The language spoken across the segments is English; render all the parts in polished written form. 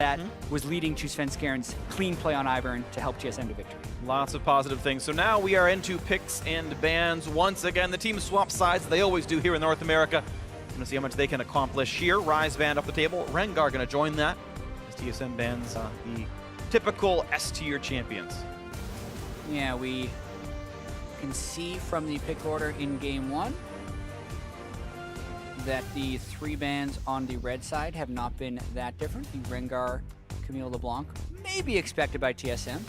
that was leading to Svenskaren's clean play on Ivern to help TSM to victory. Lots of positive things. So now we are into picks and bans. Once again, the teams swap sides. They always do here in North America. Going to see how much they can accomplish here. Rise banned off the table. Rengar going to join that as TSM bans the typical S-tier champions. Yeah, we can see from the pick order in Game 1 that the 3 bans on the red side have not been that different. The Rengar, Camille LeBlanc may be expected by TSM.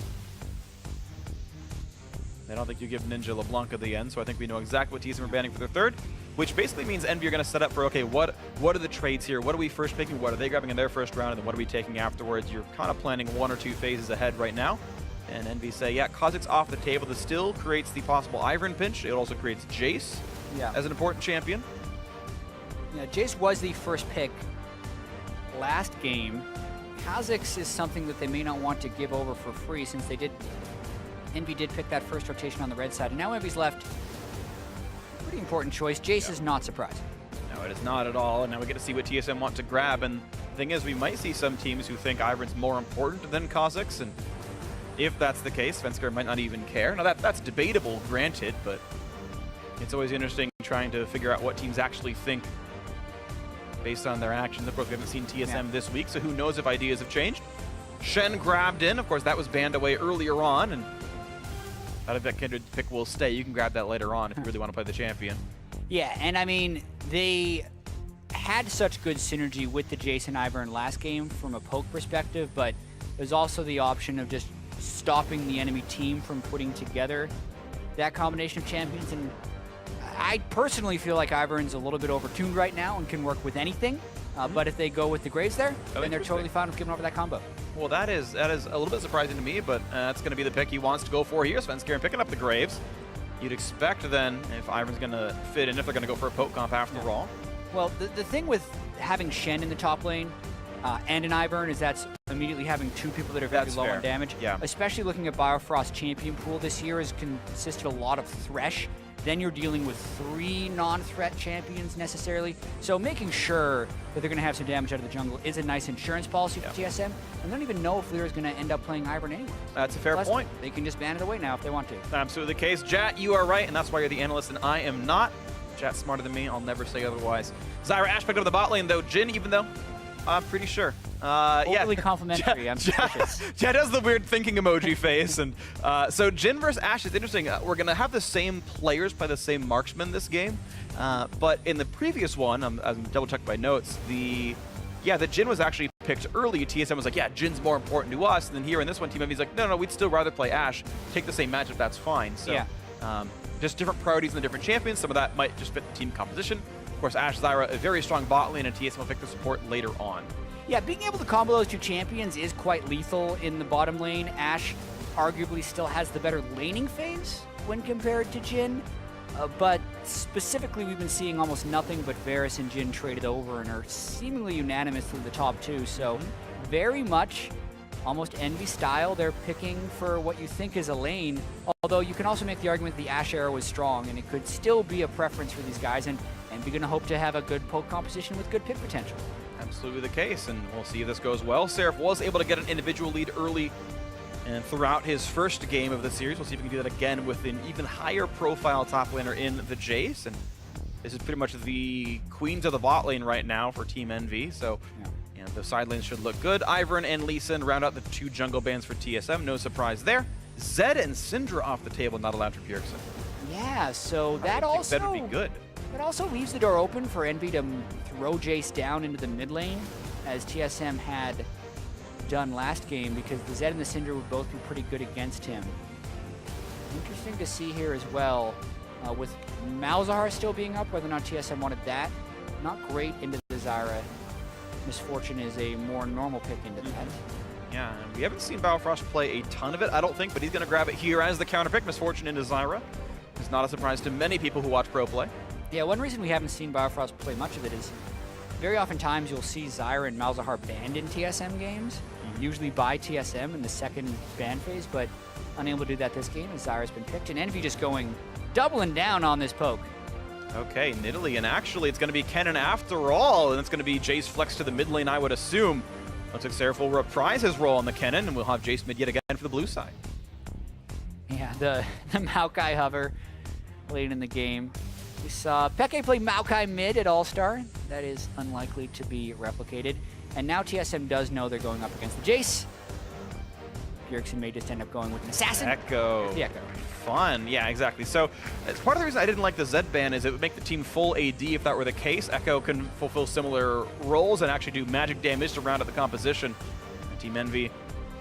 I don't think you give Ninja LeBlanc at the end, so I think we know exactly what TSM are banning for their third, which basically means EnVy are going to set up for, okay, what are the trades here? What are we first picking? What are they grabbing in their first round? And then what are we taking afterwards? You're kind of planning 1 or 2 phases ahead right now. And EnVy say, yeah, Kha'Zix's off the table. This still creates the possible Ivern pinch. It also creates Jace as an important champion. Yeah, Jace was the first pick last game. Kha'Zix is something that they may not want to give over for free since they did. EnVy did pick that first rotation on the red side, and now EnVy's left. Pretty important choice. Jace is not surprising. No, it is not at all. And now we get to see what TSM want to grab. And the thing is, we might see some teams who think Ivern's more important than Kha'Zix. And if that's the case, Svenskar might not even care. Now that's debatable, granted, but it's always interesting trying to figure out what teams actually think based on their actions. Of course, we haven't seen TSM this week, so who knows if ideas have changed. Shen grabbed in. Of course, that was banned away earlier on, and I think that Kindred pick will stay. You can grab that later on if you really want to play the champion. Yeah, and I mean, they had such good synergy with the Jace and Ivern last game from a poke perspective, but there's also the option of just stopping the enemy team from putting together that combination of champions. And I personally feel like Ivern's a little bit overtuned right now and can work with anything. But if they go with the Graves there, then they're totally fine with giving over that combo. Well, that is a little bit surprising to me, but that's going to be the pick he wants to go for here. Svenskaren picking up the Graves. You'd expect then, if Ivern's going to fit in, if they're going to go for a poke comp after all. Well, the thing with having Shen in the top lane and an Ivern is that's immediately having 2 people that are very low on damage. Yeah. Especially looking at Biofrost's champion pool this year has consisted a lot of Thresh. Then you're dealing with 3 non-threat champions necessarily. So making sure that they're going to have some damage out of the jungle is a nice insurance policy for TSM. And don't even know if Lyra's going to end up playing Ivern anyway. That's a fair point. They can just ban it away now if they want to. Absolutely the case. Jat, you are right, and that's why you're the analyst and I am not. Jat's smarter than me. I'll never say otherwise. Zyra Ashe picked up the bot lane, though. Jin, even though I'm pretty sure. Overly complimentary. I'm suspicious. Jed has the weird thinking emoji face, and so Jin versus Ashe is interesting. We're gonna have the same players play the same marksman this game, but in the previous one, I'm double checking my notes. The Jin was actually picked early. TSM was like, yeah, Jin's more important to us. And then here in this one, Team EnVy's like, no, we'd still rather play Ashe. Take the same matchup, that's fine. So just different priorities in the different champions. Some of that might just fit the team composition. Of course, Ashe, Zyra, a very strong bot lane, and TSM will pick the support later on. Yeah, being able to combo those 2 champions is quite lethal in the bottom lane. Ashe arguably still has the better laning phase when compared to Jin. But specifically, we've been seeing almost nothing but Varus and Jin traded over and are seemingly unanimous through the top 2. So very much almost EnVy style. They're picking for what you think is a lane. Although you can also make the argument the Ashe era was strong, and it could still be a preference for these guys. And we're going to hope to have a good poke composition with good pick potential. Absolutely the case, and we'll see if this goes well. Seraph was able to get an individual lead early and throughout his first game of the series. We'll see if we can do that again with an even higher profile top laner in the Jace. And this is pretty much the queens of the bot lane right now for Team EnVy. So the side lanes should look good. Ivern and Lee Sin round out the 2 jungle bans for TSM. No surprise there. Zed and Syndra off the table, not allowed for Bjergsen. Yeah, so that also better be good. It also leaves the door open for EnVy to throw Jace down into the mid lane, as TSM had done last game, because the Zed and the Syndra would both be pretty good against him. Interesting to see here as well, with Malzahar still being up, whether or not TSM wanted that. Not great into the Zyra. Misfortune is a more normal pick into that. Yeah, and we haven't seen Biofrost play a ton of it, I don't think, but he's going to grab it here as the counter pick. Misfortune into Zyra. It's not a surprise to many people who watch pro play. Yeah, one reason we haven't seen Biofrost play much of it is very often times you'll see Zyra and Malzahar banned in TSM games, usually by TSM in the second ban phase, but unable to do that this game as Zyra's been picked. And EnVy just doubling down on this poke. Okay, Nidalee, and actually it's going to be Kennen after all, and it's going to be Jace flex to the mid lane, I would assume. Looks like Seraph will reprise his role on the cannon, and we'll have Jace mid yet again for the blue side. Yeah, the Maokai hover late in the game. We saw Peke play Maokai mid at All-Star. That is unlikely to be replicated. And now TSM does know they're going up against the Jace. Bjergsen may just end up going with an Assassin. Echo. The Echo. Fun, yeah, exactly. So it's part of the reason I didn't like the Zed ban is it would make the team full AD if that were the case. Echo can fulfill similar roles and actually do magic damage to round out the composition. Team Envy,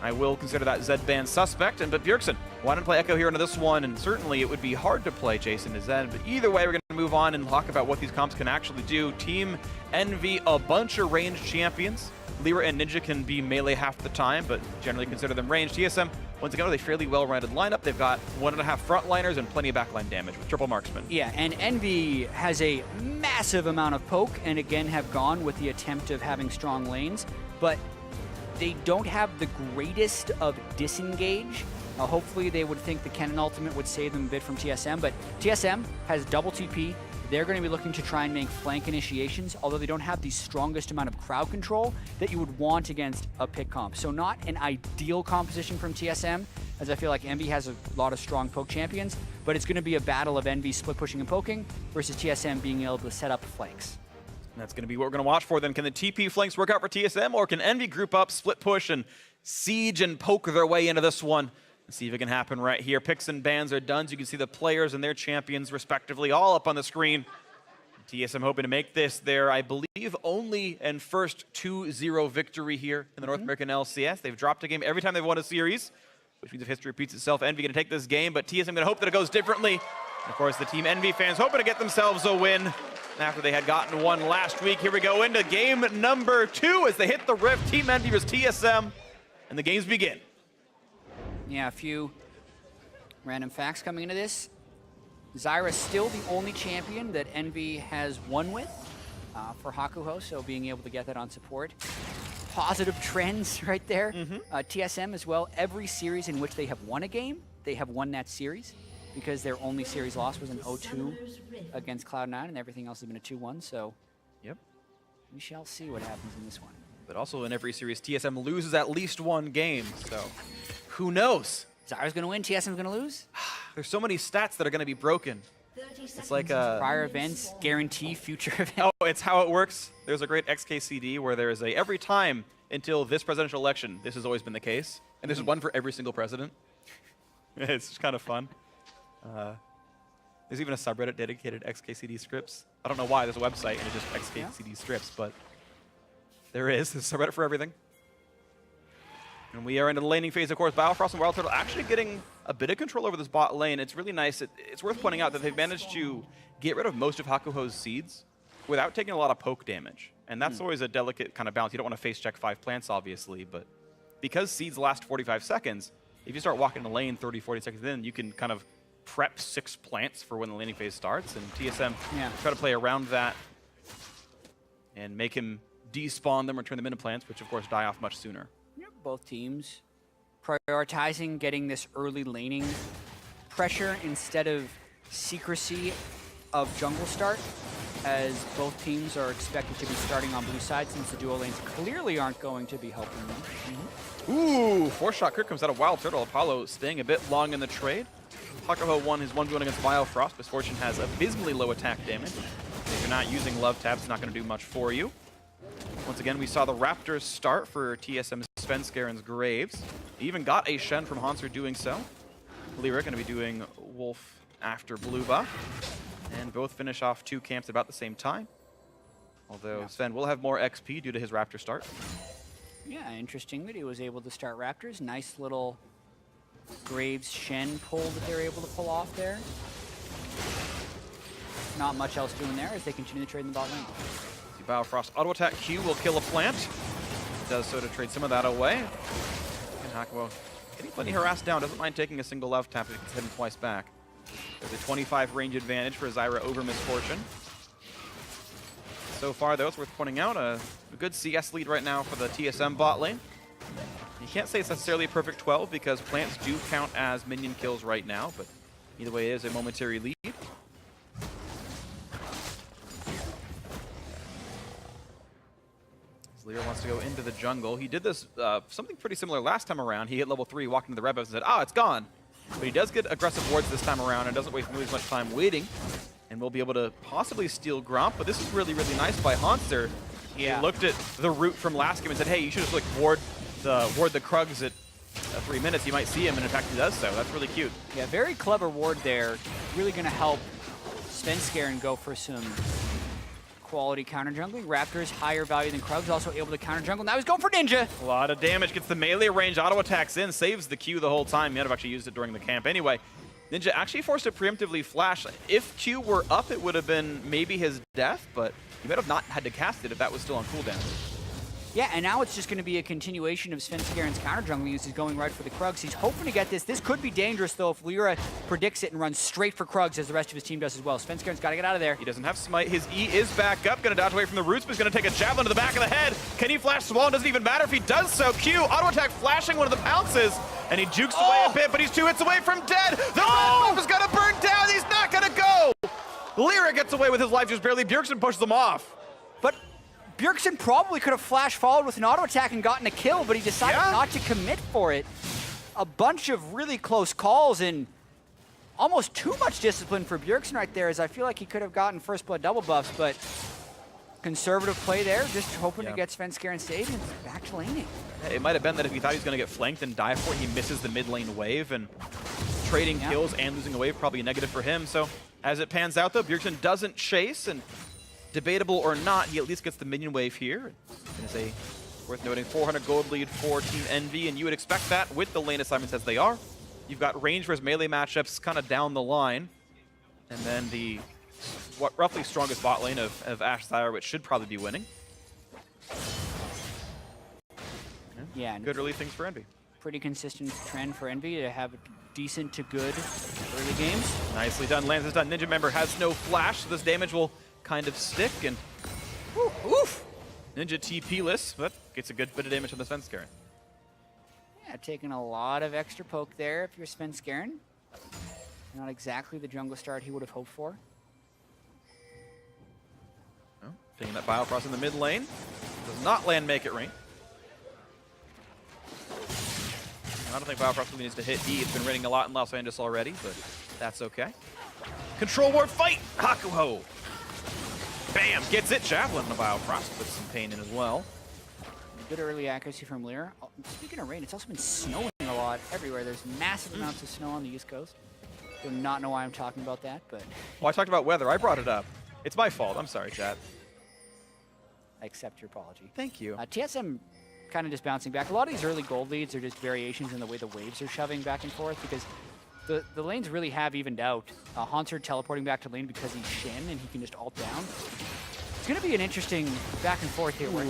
I will consider that Zed ban suspect. But Bjergsen wanted to play Echo here into this one, and certainly it would be hard to play Jason to Zed. But either way, we're going to move on and talk about what these comps can actually do. Team Envy, a bunch of ranged champions. Lyra and Ninja can be melee half the time, but generally consider them ranged. TSM, once again, with a fairly well-rounded lineup. They've got 1.5 frontliners and plenty of backline damage with triple marksman. Yeah, and Envy has a massive amount of poke, and again have gone with the attempt of having strong lanes, but they don't have the greatest of disengage. Hopefully they would think the Cannon ultimate would save them a bit from TSM, but TSM has double TP. They're going to be looking to try and make flank initiations, although they don't have the strongest amount of crowd control that you would want against a pick comp. So not an ideal composition from TSM, as I feel like Envy has a lot of strong poke champions, but it's going to be a battle of Envy split pushing and poking versus TSM being able to set up flanks. And that's going to be what we're going to watch for then. Can the TP flanks work out for TSM, or can Envy group up, split push, and siege and poke their way into this one? Let's see if it can happen right here. Picks and bans are done, so you can see the players and their champions, respectively, all up on the screen. TSM hoping to make this their, I believe, only and first 2-0 victory here in the North American LCS. They've dropped a game every time they've won a series, which means if history repeats itself, Envy going to take this game, but TSM going to hope that it goes differently. And of course, the Team Envy fans hoping to get themselves a win after they had gotten one last week. Here we go into game number 2 as they hit the rift. Team Envy versus TSM, and the games begin. Yeah, a few random facts coming into this. Zyra's still the only champion that Envy has won with for Hakuho, so being able to get that on support. Positive trends right there. TSM as well, every series in which they have won a game, they have won that series because their only series loss was an 0-2 against Cloud9, and everything else has been a 2-1, so yep, we shall see what happens in this one. But also in every series, TSM loses at least one game, so who knows? Zyra's going to win, TSM's going to lose? There's so many stats that are going to be broken. It's like prior events guarantee future events. Oh, it's how it works. There's a great XKCD where there is a every time until this presidential election, this has always been the case. And there's one for every single president. It's just kind of fun. There's even a subreddit dedicated XKCD scripts. I don't know why there's a website and it's just XKCD strips, but there is. There's a subreddit for everything. And we are into the laning phase, of course. Biofrost and Wild Turtle actually getting a bit of control over this bot lane. It's really nice. It's worth pointing out that they've managed to get rid of most of Hakuho's seeds without taking a lot of poke damage. And that's always a delicate kind of balance. You don't want to face check 5 plants, obviously, but because seeds last 45 seconds, if you start walking the lane 30, 40 seconds in, you can kind of prep 6 plants for when the laning phase starts. And TSM try to play around that and make him despawn them or turn them into plants, which of course die off much sooner. Both teams prioritizing getting this early laning pressure instead of secrecy of jungle start, as both teams are expected to be starting on blue side since the duo lanes clearly aren't going to be helping them. Ooh, 4-shot crit comes out of Wild Turtle. Apollo staying a bit long in the trade. Hakuho won his 1v1 against Biofrost. Misfortune has abysmally low attack damage. If you're not using Love Tap, it's not going to do much for you. Once again, we saw the Raptors start for TSM's Svenskar and Graves. He even got a Shen from Hanser doing so. Lyra going to be doing Wolf after Blue buff. And both finish off 2 camps about the same time. Although Sven will have more XP due to his Raptor start. Yeah, interesting that he was able to start Raptors. Nice little Graves Shen pull that they were able to pull off there. Not much else doing there as they continue to trade in the bot lane. Biofrost auto attack Q will kill a plant. It does so to trade some of that away. And Hakuho getting plenty harassed down. Doesn't mind taking a single love tap if he can hit him twice back. There's a 25 range advantage for Zyra over Misfortune. So far, though, it's worth pointing out a good CS lead right now for the TSM bot lane. You can't say it's necessarily a perfect 12 because plants do count as minion kills right now, but either way, it is a momentary lead. Lyra wants to go into the jungle. He did this something pretty similar last time around. He hit level 3, walked into the red buff and said, "Ah, it's gone." But he does get aggressive wards this time around and doesn't waste much time waiting. And we'll be able to possibly steal Gromp, but this is really, really nice by Hanser. Yeah. He looked at the route from last game and said, "Hey, you should just like ward the Krugs at 3 minutes. You might see him," and in fact he does so. That's really cute. Yeah, very clever ward there. Really going to help Svenskeren go for some quality counter jungling. Raptors higher value than Krugs, also able to counter jungle. Now he's going for Ninja. A lot of damage, gets the melee range, auto attacks in, saves the Q the whole time. He might have actually used it during the camp. Anyway, Ninja actually forced to preemptively flash. If Q were up, it would have been maybe his death, but he might have not had to cast it if that was still on cooldown. Yeah, and now it's just going to be a continuation of Svenskeren's counter jungling as he's going right for the Krugs. He's hoping to get this. This could be dangerous, though, if Lyra predicts it and runs straight for Krugs as the rest of his team does as well. Svenskeren's got to get out of there. He doesn't have smite. His E is back up. Going to dodge away from the roots, but he's going to take a javelin to the back of the head. Can he flash Swallow? Doesn't even matter if he does so. Q, auto attack flashing one of the pounces, and he jukes away a bit, but he's 2 hits away from dead. The red buff is going to burn down. He's not going to go. Lyra gets away with his life just barely. Bjergsen pushes him off. But Bjergsen probably could have flash followed with an auto attack and gotten a kill, but he decided not to commit for it. A bunch of really close calls and almost too much discipline for Bjergsen right there, as I feel like he could have gotten first blood double buffs, but conservative play there, just hoping to get Svenskeren saved and back to laning. It might have been that if he thought he was going to get flanked and die for it, he misses the mid lane wave, and trading kills and losing a wave probably a negative for him. So as it pans out though, Bjergsen doesn't chase, and debatable or not, he at least gets the minion wave here. It is a, worth noting, 400 gold lead for Team Envy, and you would expect that with the lane assignments as they are. You've got range versus melee matchups kind of down the line, and then the roughly strongest bot lane of Ashe Zyra, which should probably be winning. Yeah, good early things for Envy. Pretty consistent trend for Envy to have decent to good early games. Nicely done. Lance is done. Ninja member has no flash, so this damage will kind of stick, and oof. Ninja TP-less, but gets a good bit of damage on the Svenskeren. Yeah, taking a lot of extra poke there if you're Svenskeren. Not exactly the jungle start he would have hoped for. Oh, taking that Biofrost in the mid lane. Does not land make it rain. I don't think Biofrost really needs to hit E. It's been raining a lot in Los Angeles already, but that's okay. Control ward fight! Hakuho! Bam! Gets it. Javelin and the Biofrost puts some pain in as well. Good early accuracy from Lyra. Oh, speaking of rain, it's also been snowing a lot everywhere. There's massive amounts of snow on the East Coast. Do not know why I'm talking about that, but... Well, I talked about weather. I brought it up. It's my fault. I'm sorry, chat. I accept your apology. Thank you. TSM kind of just bouncing back. A lot of these early gold leads are just variations in the way the waves are shoving back and forth, because the lanes really have evened out. Hanser teleporting back to lane because he's Shen and he can just ult down. It's going to be an interesting back and forth here where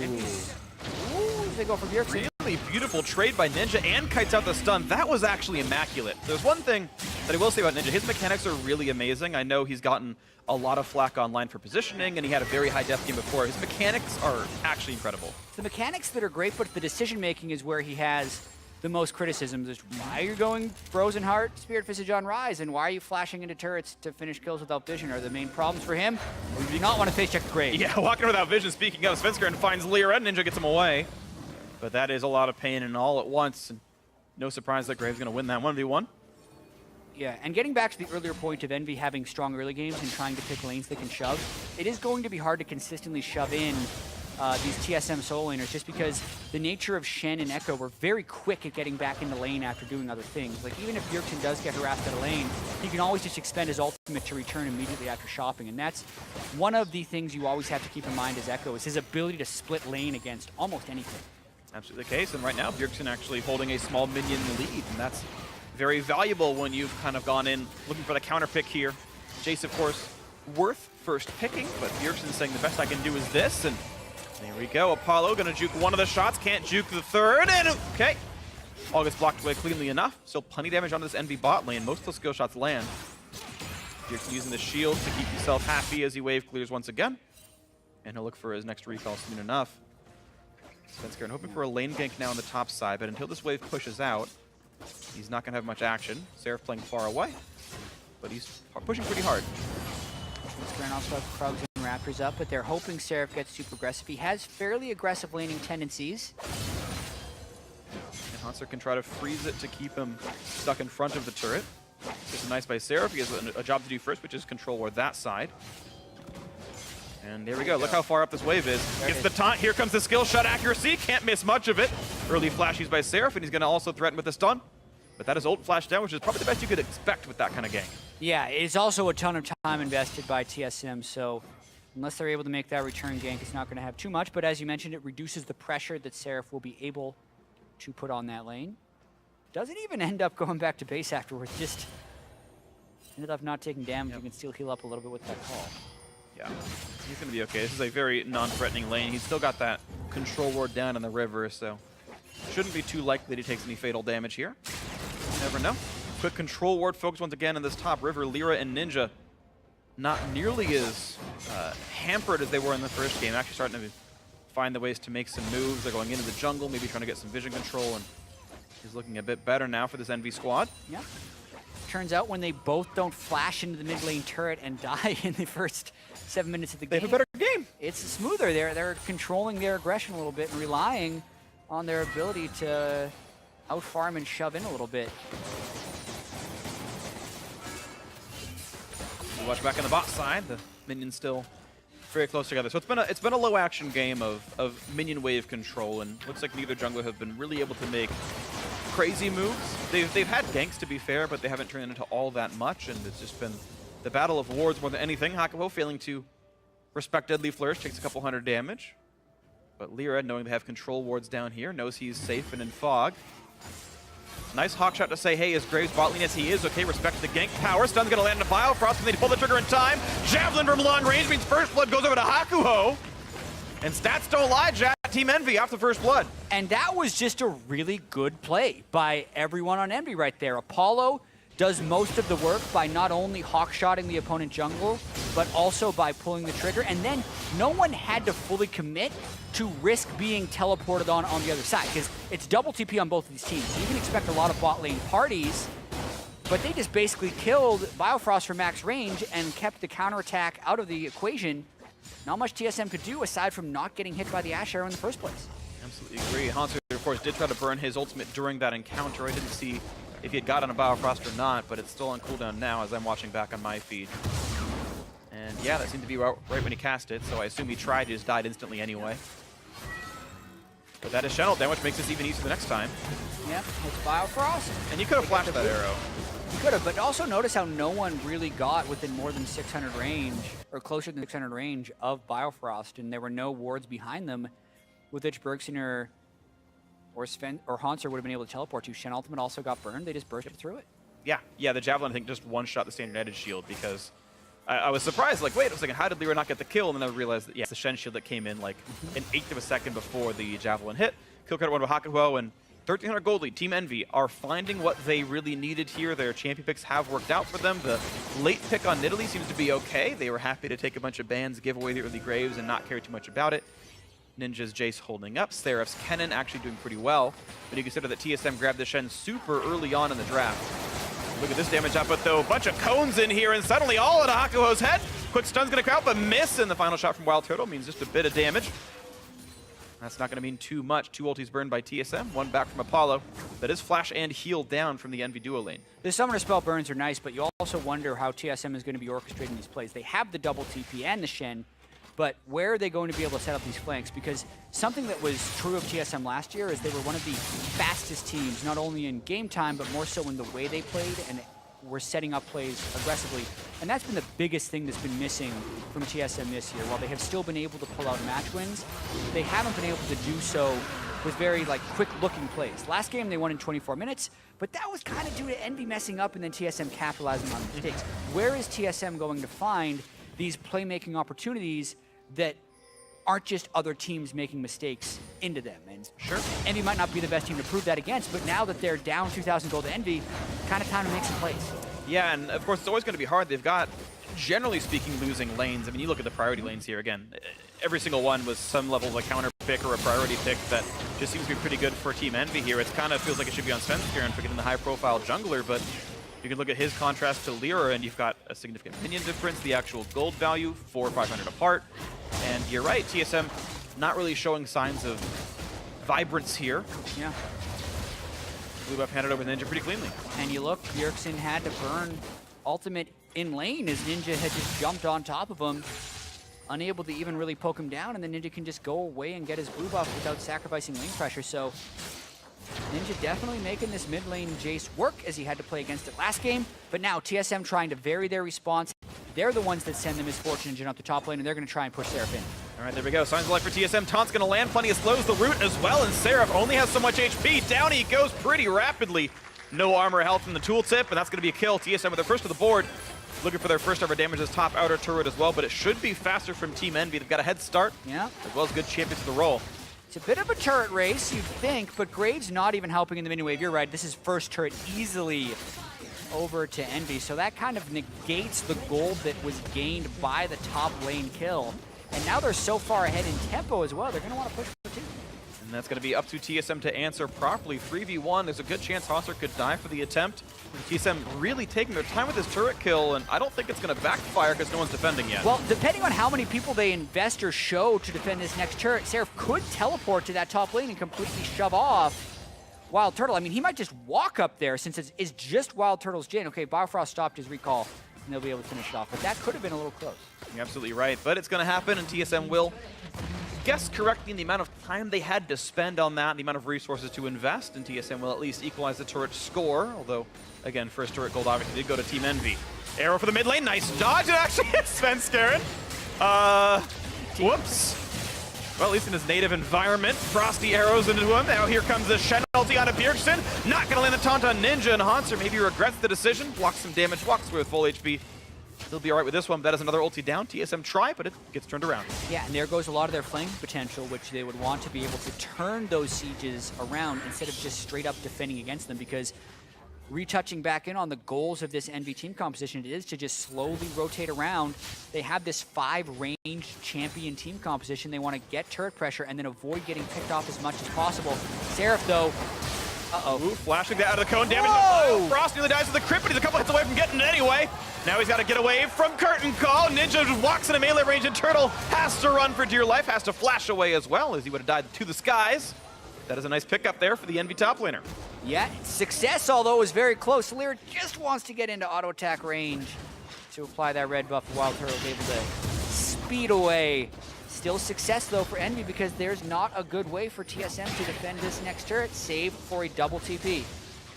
they go for Bjergsen. Really beautiful trade by Ninja and kites out the stun. That was actually immaculate. There's one thing that I will say about Ninja. His mechanics are really amazing. I know he's gotten a lot of flack online for positioning, and he had a very high depth game before. His mechanics are actually incredible. The mechanics that are great, but the decision making is where he has the most criticisms. Is why are you going Frozen Heart, Spirit Visage on Rise, and why are you flashing into turrets to finish kills without vision are the main problems for him. We do not want to face check the Grave. Yeah, walking without vision. Speaking of, Svenskeren finds Lyra, Ninja gets him away. But that is a lot of pain and all at once. And no surprise that Grave's going to win that 1v1. Yeah, and getting back to the earlier point of Envy having strong early games and trying to pick lanes that can shove, it is going to be hard to consistently shove in these TSM solo laners, just because the nature of Shen and Echo were very quick at getting back into lane after doing other things. Like, even if Bjergsen does get harassed out of lane, he can always just expend his ultimate to return immediately after shopping, and that's one of the things you always have to keep in mind as Echo, is his ability to split lane against almost anything. Absolutely the case, and right now Bjergsen actually holding a small minion lead, and that's very valuable when you've kind of gone in looking for the counter pick here. Jace, of course, worth first picking, but Bjergsen's saying the best I can do is this, and there we go. Apollo gonna juke one of the shots, can't juke the third, and okay. All gets blocked away cleanly enough. Still plenty of damage on this Envy bot lane. Most of those skill shots land. Bjergsen using the shield to keep himself happy as he wave clears once again. And he'll look for his next recall soon enough. Svenskeren hoping for a lane gank now on the top side, but until this wave pushes out, he's not gonna have much action. Seraph playing far away, but he's pushing pretty hard. Svenskeren also has Krugs and Raptors up, but they're hoping Seraph gets super aggressive. He has fairly aggressive laning tendencies. And Hanser can try to freeze it to keep him stuck in front of the turret. This is nice by Seraph. He has a job to do first, which is control ward that side. And there we go. Look how far up this wave is. Gets the taunt. Here comes the skill shot accuracy. Can't miss much of it. Early flashes by Seraph, and he's going to also threaten with the stun. But that is ult flash down, which is probably the best you could expect with that kind of gank. Yeah, it's also a ton of time invested by TSM, so unless they're able to make that return gank, it's not going to have too much. But as you mentioned, it reduces the pressure that Seraph will be able to put on that lane. Doesn't even end up going back to base afterwards, just ended up not taking damage. Yep. You can still heal up a little bit with that call. Yeah, he's going to be okay. This is a very non-threatening lane. He's still got that control ward down in the river, so shouldn't be too likely that he takes any fatal damage here. You never know. Quick control ward focus once again in this top river. Lyra and Ninja not nearly as hampered as they were in the first game. Actually starting to find the ways to make some moves. They're going into the jungle, maybe trying to get some vision control, and he's looking a bit better now for this EnVy squad. Yeah. Turns out when they both don't flash into the mid lane turret and die in the first 7 minutes of the game, they have a better game. It's smoother. They're controlling their aggression a little bit and relying on their ability to out-farm and shove in a little bit. You watch back on the bot side, the minions still very close together. So it's been a low action game of minion wave control, and looks like neither jungler have been really able to make crazy moves. They've had ganks, to be fair, but they haven't turned into all that much, and it's just been the battle of wards more than anything. Hakuho failing to respect Deadly Flourish, takes a couple hundred damage. But Lyra, knowing they have control wards down here, knows he's safe and in fog. Nice hawk shot to say, hey, as Graves bot lane as he is, okay, respect the gank power. Stun's gonna land on Biofrost, and they pull the trigger in time. Javelin from long range means first blood goes over to Hakuho. And stats don't lie, Jack. Team EnVy off the first blood. And that was just a really good play by everyone on EnVy right there. Apollo does most of the work by not only hawk-shotting the opponent jungle, but also by pulling the trigger. And then no one had to fully commit to risk being teleported on the other side, because it's double TP on both of these teams. You can expect a lot of bot lane parties, but they just basically killed Biofrost for max range and kept the counterattack out of the equation. Not much TSM could do aside from not getting hit by the Ash Arrow in the first place. Absolutely agree. Hanser, of course, did try to burn his ultimate during that encounter. I didn't see if he had got on a Biofrost or not, but it's still on cooldown now as I'm watching back on my feed. And yeah, that seemed to be right when he cast it, so I assume he tried, he just died instantly anyway. But that is Shen ult damage, makes this even easier the next time. Yep, it's Biofrost. And he could have flashed that arrow. He could have, but also notice how no one really got within more than 600 range, or closer than 600 range of Biofrost, and there were no wards behind them with which Bergson or Sven or Hanser would have been able to teleport to. Shen ultimate also got burned. They just burst through it. Yeah, the Javelin, I think, just one-shot the standard edge shield, because I was surprised, like, wait a second, how did Lyra not get the kill? And then I realized that, yeah, it's the Shen shield that came in, like, an eighth of a second before the Javelin hit. Kill credit one to Hakuho, and 1,300 gold lead. Team EnVy are finding what they really needed here. Their champion picks have worked out for them. The late pick on Nidalee seems to be okay. They were happy to take a bunch of bans, give away the early Graves, and not care too much about it. Ninja's Jace holding up. Seraph's Kennen actually doing pretty well. But you consider that TSM grabbed the Shen super early on in the draft. Look at this damage output, though. A bunch of cones in here, and suddenly all at Hakuho's head. Quick stun's going to crowd, but miss, and the final shot from Wild Turtle means just a bit of damage. That's not going to mean too much. 2 ultis burned by TSM, 1 back from Apollo. That is flash and heal down from the EnVy duo lane. The summoner spell burns are nice, but you also wonder how TSM is going to be orchestrating these plays. They have the double TP and the Shen, but where are they going to be able to set up these flanks? Because something that was true of TSM last year is they were one of the fastest teams, not only in game time, but more so in the way they played and were setting up plays aggressively. And that's been the biggest thing that's been missing from TSM this year. While they have still been able to pull out match wins, they haven't been able to do so with very quick-looking plays. Last game they won in 24 minutes, but that was kind of due to EnVy messing up and then TSM capitalizing on mistakes. Where is TSM going to find these playmaking opportunities that aren't just other teams making mistakes into them? And sure, EnVy might not be the best team to prove that against, but now that they're down 2,000 gold to EnVy, kind of time to make some plays. Yeah, and of course it's always going to be hard. They've got, generally speaking, losing lanes. I mean, you look at the priority lanes here again. Every single one was some level of a counter pick or a priority pick that just seems to be pretty good for Team EnVy here. It kind of feels like it should be on Svenskeren for getting the high-profile jungler, but You can look at his contrast to Lyra, and you've got a significant minion difference, the actual gold value, 400 or 500 apart. And you're right, TSM not really showing signs of vibrance here. Yeah. Blue buff handed over Ninja pretty cleanly. And you look, Bjergsen had to burn ultimate in lane as Ninja had just jumped on top of him, unable to even really poke him down, and then Ninja can just go away and get his blue buff without sacrificing lane pressure. So Ninja definitely making this mid lane Jace work as he had to play against it last game, but now TSM trying to vary their response. They're the ones that send the Misfortune Engine up the top lane, and they're going to try and push Seraph in. All right, there we go. Signs of life for TSM. Taunt's going to land. Plenty of slows the root as well, and Seraph only has so much HP. Down he goes pretty rapidly. No armor health in the tooltip, and that's going to be a kill. TSM with their first to the board. Looking for their first ever damage as top outer turret as well, but it should be faster from Team EnVy. They've got a head start, yeah, as well as good champion to the role. It's a bit of a turret race, you'd think, but Graves not even helping in the mini wave. You're right, this is first turret easily over to EnVy, so that kind of negates the gold that was gained by the top lane kill. And now they're so far ahead in tempo as well, they're going to want to push for 2. And that's going to be up to TSM to answer properly. 3v1, there's a good chance Hauser could die for the attempt. TSM really taking their time with this turret kill, and I don't think it's going to backfire because no one's defending yet. Well, depending on how many people they invest or show to defend this next turret, Seraph could teleport to that top lane and completely shove off Wild Turtle. I mean, he might just walk up there since it's just Wild Turtle's Jhin. Okay, Biofrost stopped his recall, and they'll be able to finish it off, but that could have been a little close. You're absolutely right, but it's going to happen, and TSM will guess correctly in the amount of time they had to spend on that, the amount of resources to invest, and TSM will at least equalize the turret score, although, again, first turret gold obviously did go to Team EnVy. Arrow for the mid lane, nice dodge, it actually hits Svenskeren. Whoops. Well, at least in his native environment, frosty arrows into him. Now here comes the Shen ulti onto Bjergsen. Not going to land the taunt on Ninja, and Hanser maybe regrets the decision, blocks some damage, walks away with full HP. He'll be all right with this one, but that is another ulti down. TSM try, but it gets turned around. Yeah, and there goes a lot of their flanking potential, which they would want to be able to turn those sieges around instead of just straight up defending against them, because retouching back in on the goals of this EnVy team composition, it is to just slowly rotate around. They have this 5-range champion team composition. They want to get turret pressure and then avoid getting picked off as much as possible. Seraph, though, Ooh, flashing that out of the cone, damage. Frost nearly dies with the crit, but he's a couple hits away from getting it anyway. Now he's got to get away from Curtain Call. Ninja just walks into melee range, and Turtle has to run for dear life, has to flash away as well, as he would have died to the skies. That is a nice pickup there for the EnVy top laner. Yeah, success, although it was very close. Lyra just wants to get into auto attack range to apply that red buff. Wild Turtle is able to speed away. Still success, though, for EnVy, because there's not a good way for TSM to defend this next turret, save for a double TP,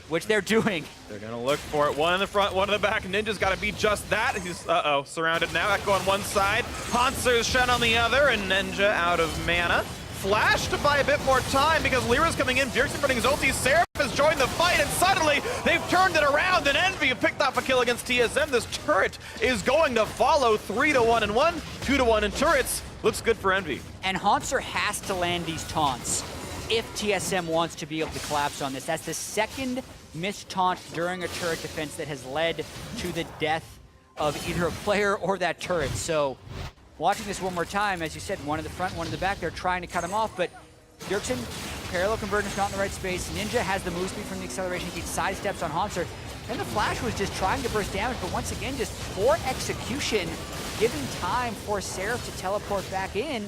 which they're doing. They're going to look for it. One in the front, one in the back. Ninja's got to be just that. He's, surrounded now. Echo on one side, Hanser's Shen on the other, and Ninja out of mana. Flash to buy a bit more time because Lyra's coming in. Bjergsen running his ulti. Seraph has joined the fight, and suddenly they've turned it around, and EnVy have picked off a kill against TSM. This turret is going to follow 3-1 in one, 2-1 in turrets. Looks good for EnVy. And Hanser has to land these taunts if TSM wants to be able to collapse on this. That's the second missed taunt during a turret defense that has led to the death of either a player or that turret. So watching this one more time, as you said, one in the front, one in the back, they're trying to cut him off, but Bjergsen, parallel convergence not in the right space. Ninja has the move speed from the acceleration, he sidesteps on Hanser. And the flash was just trying to burst damage, but once again, just poor execution, giving time for Seraph to teleport back in.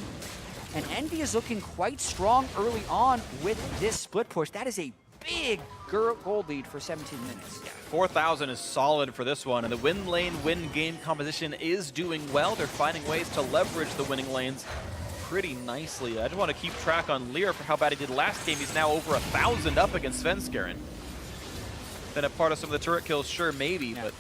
And EnVy is looking quite strong early on with this split push. That is a big gold lead for 17 minutes. Yeah, 4,000 is solid for this one, and the win lane, win game composition is doing well. They're finding ways to leverage the winning lanes pretty nicely. I just want to keep track on Lyra for how bad he did last game. He's now over 1,000 up against Svenskeren. Been a part of some of the turret kills, sure, maybe, but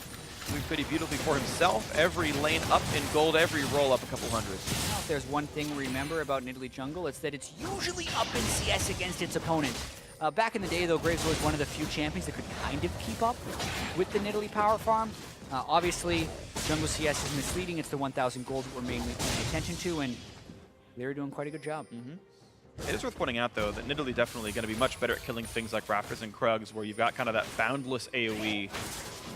doing pretty beautifully for himself. Every lane up in gold, every roll up a couple hundred. Now, if there's one thing we remember about Nidalee Jungle, it's that it's usually up in CS against its opponent. Back in the day, though, Graves was one of the few champions that could kind of keep up with the Nidalee power farm. Obviously, Jungle CS is misleading. It's the 1,000 gold that we're mainly paying attention to, and they're doing quite a good job. It is worth pointing out, though, that Nidalee definitely going to be much better at killing things like Raptors and Krugs, where you've got kind of that boundless AoE.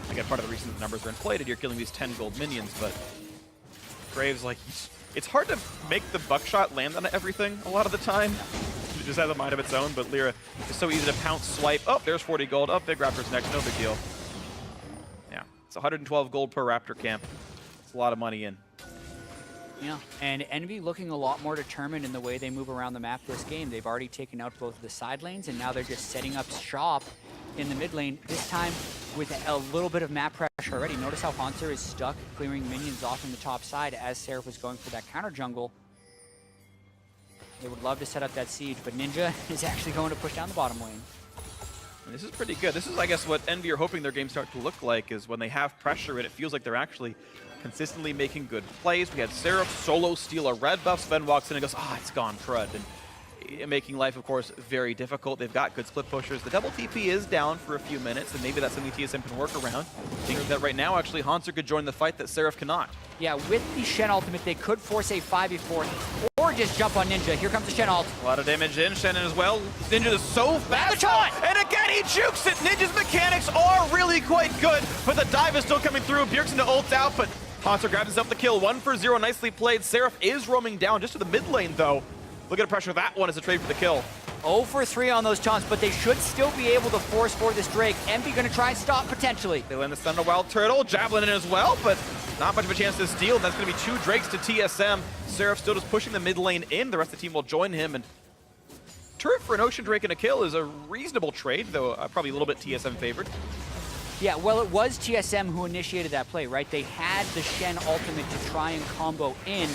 Again, part of the reason the numbers are inflated, you're killing these 10 gold minions, but Graves, like, it's hard to make the buckshot land on everything a lot of the time. It just has a mind of its own, but Lyra is so easy to pounce, swipe. Oh, there's 40 gold. Oh, big Raptors next, no big deal. It's 112 gold per Raptor camp. It's a lot of money in. Yeah, and Envy looking a lot more determined in the way they move around the map this game. They've already taken out both of the side lanes, and now they're just setting up shop in the mid lane, this time with a little bit of map pressure already. Notice how Haunter is stuck clearing minions off in the top side as Seraph was going for that counter jungle. They would love to set up that siege, but Ninja is actually going to push down the bottom lane. And this is pretty good. This is, I guess, what Envy are hoping their games start to look like, is when they have pressure and it feels like they're actually consistently making good plays. We had Seraph solo steal a red buff. Sven walks in and goes, it's gone, crud. And making life, of course, very difficult. They've got good split pushers. The double TP is down for a few minutes, and maybe that's something TSM can work around. I think that right now, actually, Haunter could join the fight that Seraph cannot. Yeah, with the Shen ultimate, they could force a 5v4 or just jump on Ninja. Here comes the Shen ult. A lot of damage in. Shen as well. Ninja is so fast. And again, he jukes it. Ninja's mechanics are really quite good, but the dive is still coming through. Bjergsen to ult out, but Haunter grabs himself the kill. 1 for 0. Nicely played. Seraph is roaming down just to the mid lane, though. Look at the pressure. That one is a trade for the kill. 0 for 3 on those taunts, but they should still be able to force for this Drake. Envy going to try and stop potentially. They land the stun to Wild Turtle. Javelin in as well, but not much of a chance to steal. That's going to be 2 Drakes to TSM. Seraph still just pushing the mid lane in. The rest of the team will join him. And turret for an Ocean Drake and a kill is a reasonable trade, though probably a little bit TSM favored. Yeah, well, it was TSM who initiated that play, right? They had the Shen ultimate to try and combo in,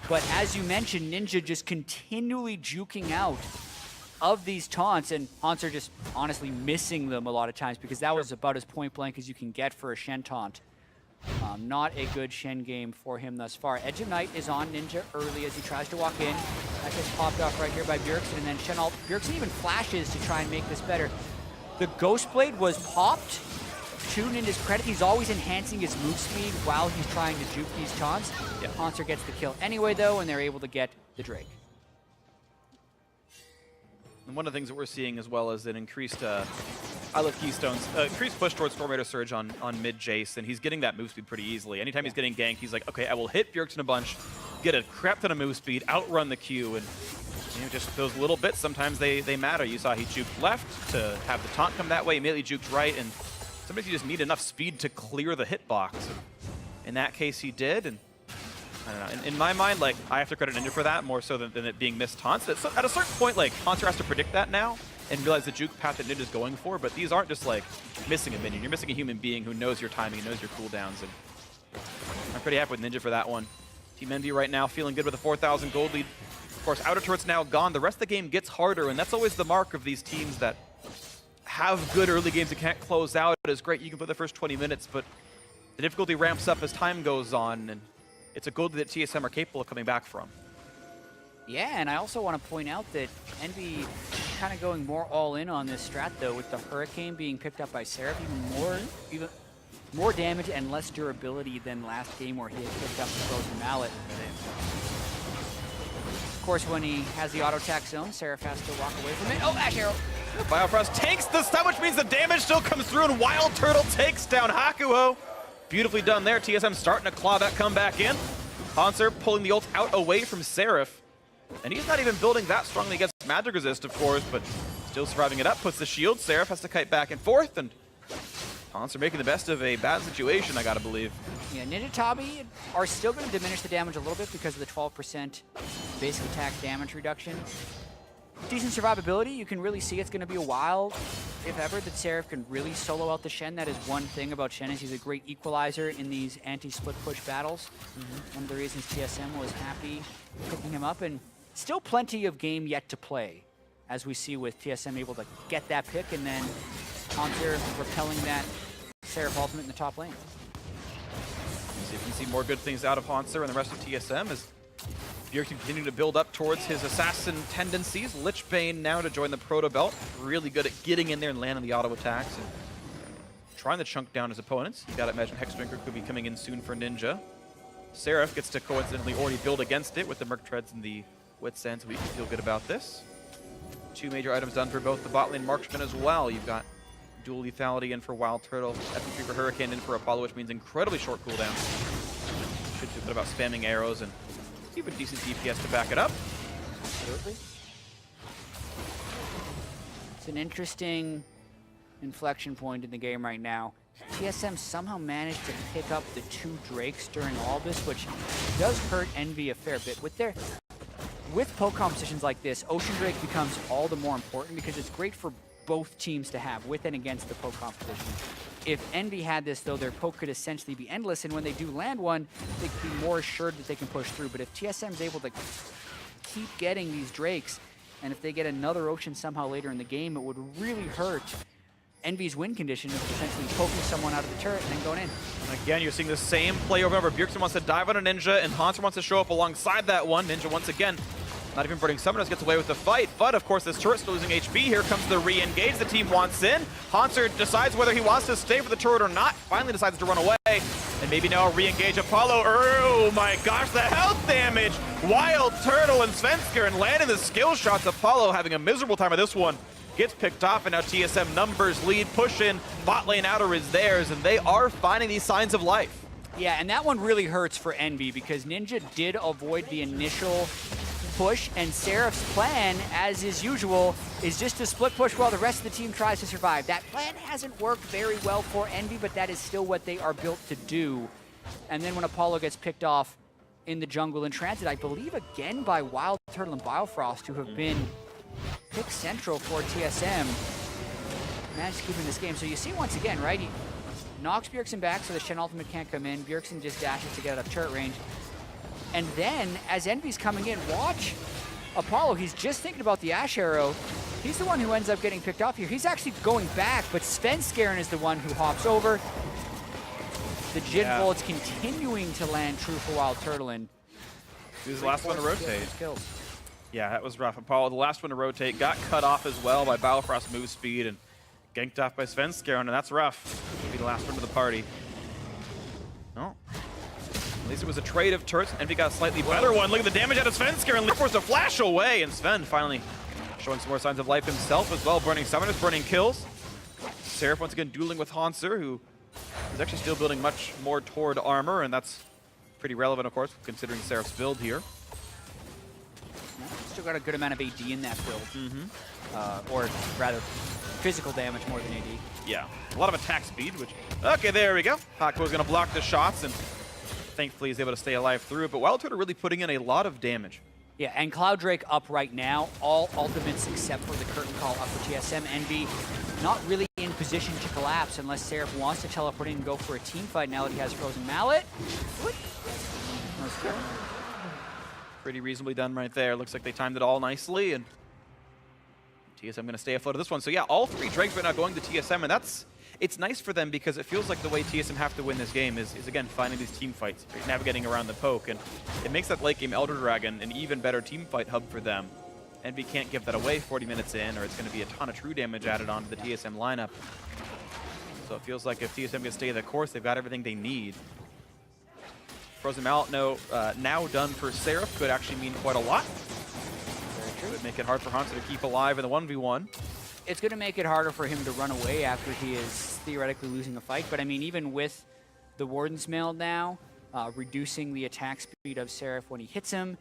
but as you mentioned, Ninja just continually juking out of these taunts, and Haunter just honestly missing them a lot of times because that was about as point blank as you can get for a Shen taunt. Not a good Shen game for him thus far. Edge of Night is on Ninja early as he tries to walk in. That gets popped off right here by Bjergsen, and then Shen ult. Bjergsen even flashes to try and make this better. The Ghost Blade was popped. To Ninja's credit, he's always enhancing his move speed while he's trying to juke these taunts. Yeah. Haunter gets the kill anyway, though, and they're able to get the Drake. And one of the things that we're seeing as well is an increased, I love Keystones, increased push towards Storm Raider Surge on mid Jace, and he's getting that move speed pretty easily. Anytime he's getting ganked, he's like, okay, I will hit Bjergsen a bunch, get a crap ton of move speed, outrun the Q, and just those little bits, sometimes they matter. You saw he juked left to have the taunt come that way, immediately juked right, and sometimes you just need enough speed to clear the hitbox. In that case, he did, and I don't know. In my mind, like, I have to credit Ninja for that more so than it being missed taunts. At a certain point, like, Haunter has to predict that now and realize the juke path that Ninja's going for, but these aren't just, like, missing a minion. You're missing a human being who knows your timing and knows your cooldowns, and I'm pretty happy with Ninja for that one. Team Envy right now feeling good with a 4,000 gold lead. Of course, outer turret's now gone. The rest of the game gets harder, and that's always the mark of these teams that have good early games that can't close out. It's great you can play the first 20 minutes, but the difficulty ramps up as time goes on, and it's a goal that TSM are capable of coming back from. Yeah, and I also want to point out that Envy kind of going more all in on this strat, though, with the Hurricane being picked up by Seraph, even more damage and less durability than last game where he had picked up the Frozen Mallet. Of course, when he has the auto attack zone, Seraph has to walk away from it. Oh, Ash Arrow! Biofrost takes the stun, which means the damage still comes through, and Wild Turtle takes down Hakuho. Beautifully done there. TSM starting to claw that comeback in. Haunter pulling the ult out away from Seraph. And he's not even building that strongly against magic resist, of course, but still surviving it up. Puts the shield. Seraph has to kite back and forth, and Haunter making the best of a bad situation, I gotta believe. Yeah, Ninja Tabi are still going to diminish the damage a little bit because of the 12% basic attack damage reduction. Decent survivability. You can really see it's going to be a while, if ever, that Seraph can really solo out the Shen. That is one thing about Shen, is he's a great equalizer in these anti-split push battles. One of the reasons TSM was happy picking him up, and still plenty of game yet to play, as we see with TSM able to get that pick and then Haunter repelling that Seraph ultimate in the top lane. See if we can see more good things out of Haunter and the rest of TSM as Bjergsen continuing to build up towards his assassin tendencies. Lichbane now to join the Proto Belt. Really good at getting in there and landing the auto attacks and trying to chunk down his opponents. You gotta imagine Hexdrinker could be coming in soon for Ninja. Seraph gets to coincidentally already build against it with the Merc Treads and the Wits End, so we can feel good about this. 2 major items done for both the bot lane marksman as well. You've got dual lethality in for Wild Turtle, FP3 for Hurricane in for Apollo, which means incredibly short cooldown. Should feel good about spamming arrows and even decent DPS to back it up. Absolutely. It's an interesting inflection point in the game right now. TSM somehow managed to pick up the 2 Drakes during all this, which does hurt Envy a fair bit. With poke competitions like this, Ocean Drake becomes all the more important because it's great for both teams to have, with and against the poke competition. If Envy had this, though, their poke could essentially be endless, and when they do land one, they could be more assured that they can push through. But if TSM's able to keep getting these Drakes, and if they get another Ocean somehow later in the game, it would really hurt Envy's win condition of essentially poking someone out of the turret and then going in. And again, you're seeing the same play over and over. Bjergsen wants to dive on a Ninja, and Hanser wants to show up alongside that one. Ninja, once again, not even burning Summoners, gets away with the fight. But, of course, this turret's still losing HP. Here comes the re-engage the team wants in. Hanser decides whether he wants to stay for the turret or not. Finally decides to run away. And maybe now re-engage Apollo. Oh, my gosh, the health damage! Wild Turtle and Svensker, and landing the skill shots. Apollo having a miserable time of this one. Gets picked off, and now TSM numbers lead, push in, bot lane outer is theirs, and they are finding these signs of life. Yeah, and that one really hurts for Envy because Ninja did avoid the initial push, and Seraph's plan, as is usual, is just to split push while the rest of the team tries to survive. That plan hasn't worked very well for Envy, but that is still what they are built to do. And then when Apollo gets picked off in the jungle in transit, I believe again by Wild Turtle and Biofrost, who have been pick central for TSM, managed to keep in this game. So you see once again, right, he knocks Bjergsen back so the Shen ultimate can't come in. Bjergsen just dashes to get out of turret range. And then, as Envy's coming in, watch Apollo. He's just thinking about the Ash Arrow. He's the one who ends up getting picked off here. He's actually going back, but Svenskeren is the one who hops over. The Jin bullets continuing to land true for Wild Turtle. And he was the last one to rotate. Kills. Yeah, that was rough. Apollo, the last one to rotate, got cut off as well by Biofrost move speed and ganked off by Svenskeren, and that's rough. He'll be the last one to the party. No. At least it was a trade of turrets. Envy got a slightly better one. Look at the damage out of Svenskeren. Forced a flash away, and Sven finally showing some more signs of life himself as well. Burning summoners, burning kills. Seraph once again dueling with Hanser, who is actually still building much more toward armor, and that's pretty relevant, of course, considering Seraph's build here. Still got a good amount of AD in that build. Or rather, physical damage more than AD. Yeah, a lot of attack speed, which... Okay, there we go. Hakuo's going to block the shots, and thankfully he's able to stay alive through it. But Wild Turtle really putting in a lot of damage. Yeah, and Cloud Drake up right now. All ultimates except for the Curtain Call up for TSM. Envy not really in position to collapse unless Seraph wants to teleport in and go for a team fight now that he has Frozen Mallet. Pretty reasonably done right there. Looks like they timed it all nicely, and TSM going to stay afloat of this one. So yeah, all 3 Drakes right now going to TSM, and it's nice for them because it feels like the way TSM have to win this game is again, finding these team fights, navigating around the poke, and it makes that late game Elder Dragon an even better team fight hub for them. Envy can't give that away 40 minutes in, or it's going to be a ton of true damage added onto the TSM lineup. So it feels like if TSM can stay the course, they've got everything they need. Frozen Mallet now done for Seraph could actually mean quite a lot. Could make it hard for Hanser to keep alive in the 1v1. It's going to make it harder for him to run away after he is theoretically losing a fight. But I mean, even with the Warden's Mail now, reducing the attack speed of Seraph when he hits him,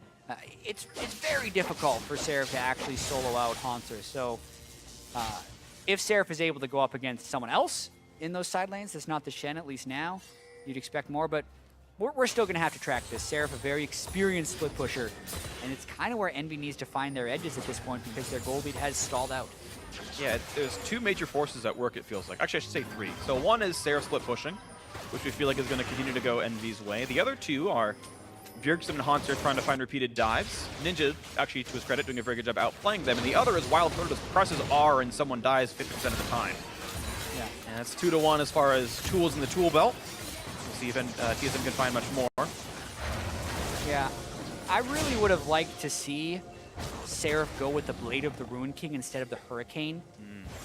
it's very difficult for Seraph to actually solo out Hanser. So if Seraph is able to go up against someone else in those side lanes, that's not the Shen, at least now, you'd expect more. But we're still going to have to track this. Seraph, a very experienced split pusher, and it's kind of where Envy needs to find their edges at this point because their goal lead has stalled out. Yeah, there's 2 major forces at work, it feels like. Actually, I should say 3. So one is Seraph split pushing, which we feel like is going to continue to go Envy's way. The other 2 are Bjergsen and Hanser trying to find repeated dives. Ninja, actually, to his credit, doing a very good job outplaying them. And the other is Wild Turtle just presses R and someone dies 50% of the time. Yeah. And that's 2-to-1 as far as tools in the tool belt. We'll see if TSM can find much more. Yeah, I really would have liked to see Seraph go with the Blade of the Ruin King instead of the Hurricane.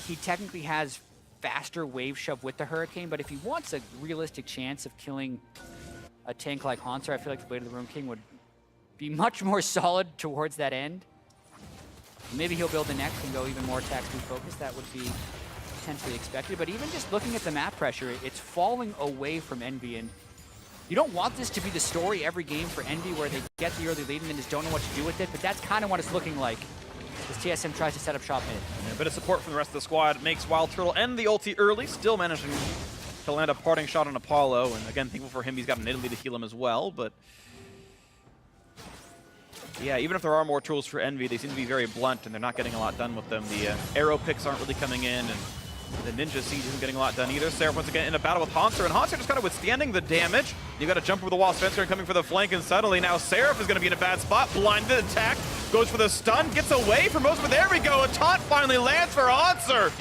He technically has faster wave shove with the Hurricane, but if he wants a realistic chance of killing a tank like Hanser, I feel like the Blade of the Ruin King would be much more solid towards that end. Maybe he'll build the next and go even more attack speed focused. That would be potentially expected, but even just looking at the map pressure, it's falling away from Envy, and you don't want this to be the story every game for Envy where they get the early lead and then just don't know what to do with it, but that's kind of what it's looking like as TSM tries to set up shop mid. And a bit of support from the rest of the squad makes Wild Turtle end the ulti early, still managing to land a parting shot on Apollo, and again, thankful for him, he's got an Italy to heal him as well, but yeah, even if there are more tools for Envy, they seem to be very blunt, and they're not getting a lot done with them. The arrow picks aren't really coming in, and the Ninja Siege isn't getting a lot done either. Seraph once again in a battle with Hanser, and Hanser just kind of withstanding the damage. You got to jump over the wall, Spencer coming for the flank, and suddenly now Seraph is going to be in a bad spot. Blinded, attack, goes for the stun, gets away from most, but there we go. A taunt finally lands for Hanser.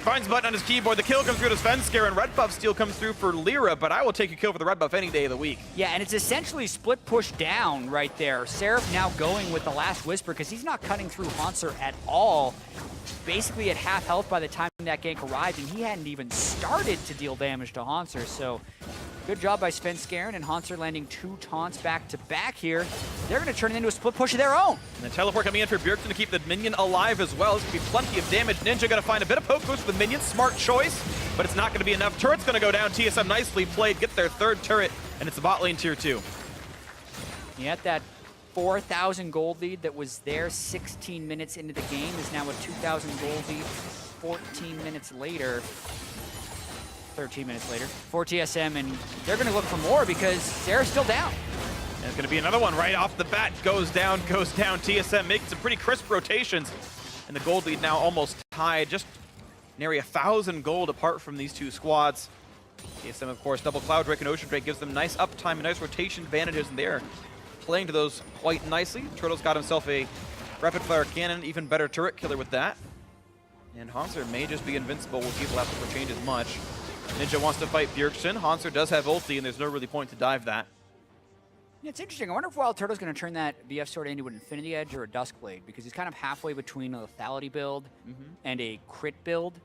Finds button on his keyboard. The kill comes through to Svenskar, and red buff steal comes through for Lyra, but I will take a kill for the red buff any day of the week. Yeah, and it's essentially split push down right there. Seraph now going with the last Whisper because he's not cutting through Hanser at all. Basically at half health by the time that gank arrived, and he hadn't even started to deal damage to Hanser. So good job by Svenskar, and Hanser landing 2 taunts back to back here. They're going to turn it into a split push of their own. And the teleport coming in for Bjergsen to keep the minion alive as well. There's going to be plenty of damage. Ninja going to find a bit of poke boost for the minion. Smart choice, but it's not going to be enough. Turret's going to go down. TSM nicely played, get their 3rd turret, and it's the bot lane tier 2. Yeah, that 4,000 gold lead that was there 16 minutes into the game is now a 2,000 gold lead 14 minutes later. 13 minutes later for TSM, and they're going to look for more because Sarah's still down. And it's going to be another one right off the bat. Goes down. TSM making some pretty crisp rotations, and the gold lead now almost tied, just nary 1,000 gold apart from these two squads. TSM, of course, double Cloud Drake and Ocean Drake gives them nice uptime and nice rotation advantages, and they're playing to those quite nicely. Turtle's got himself a rapid fire cannon, even better turret killer with that. And Hanser may just be invincible. We'll see if we'll have to change as much. Ninja wants to fight Bjergsen. Hanser does have ulti, and there's no really point to dive that. It's interesting. I wonder if Wild Turtle's going to turn that BF sword into an Infinity Edge or a Duskblade, because he's kind of halfway between a lethality build and a crit build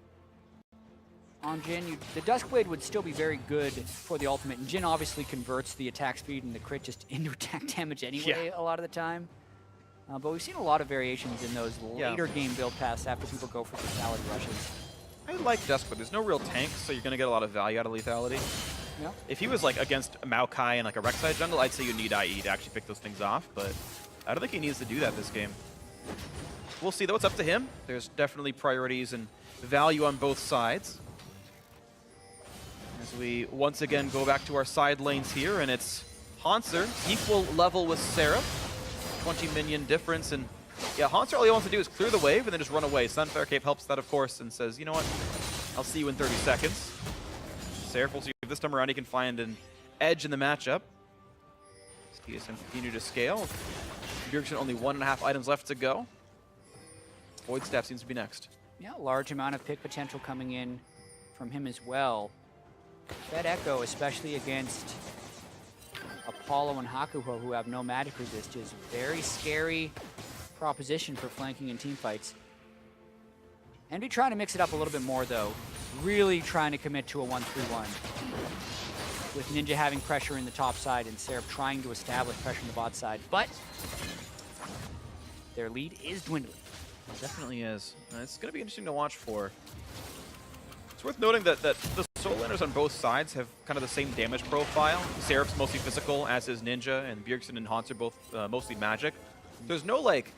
on Jhin. The Duskblade would still be very good for the ultimate, and Jhin obviously converts the attack speed and the crit just into attack damage anyway a lot of the time. But we've seen a lot of variations in those later game build paths after people go for lethality rushes. I like Dusk, but there's no real tank, so you're going to get a lot of value out of lethality. Yeah. If he was like against a Maokai and like a Rek'Sai jungle, I'd say you need IE to actually pick those things off, but I don't think he needs to do that this game. We'll see though, it's up to him. There's definitely priorities and value on both sides. As we once again go back to our side lanes here, and it's Hanser, equal level with Seraph. 20 minion difference, and yeah, Hanser, all he wants to do is clear the wave and then just run away. Sunfire Cape helps that, of course, and says, you know what, I'll see you in 30 seconds. Seraph will see if this time around he can find an edge in the matchup. TSM continue to scale. Bjergsen only 1.5 items left to go. Void Staff seems to be next. Yeah, large amount of pick potential coming in from him as well. That Echo, especially against Apollo and Hakuho, who have no magic resist, is a very scary proposition for flanking in team fights. Envy trying to mix it up a little bit more though. Really trying to commit to a 1-3-1. With Ninja having pressure in the top side and Seraph trying to establish pressure in the bot side. But their lead is dwindling. It definitely is. It's going to be interesting to watch for. It's worth noting that the solo laners on both sides have kind of the same damage profile. Seraph's mostly physical, as is Ninja, and Bjergsen and Hanser both mostly magic. There's no like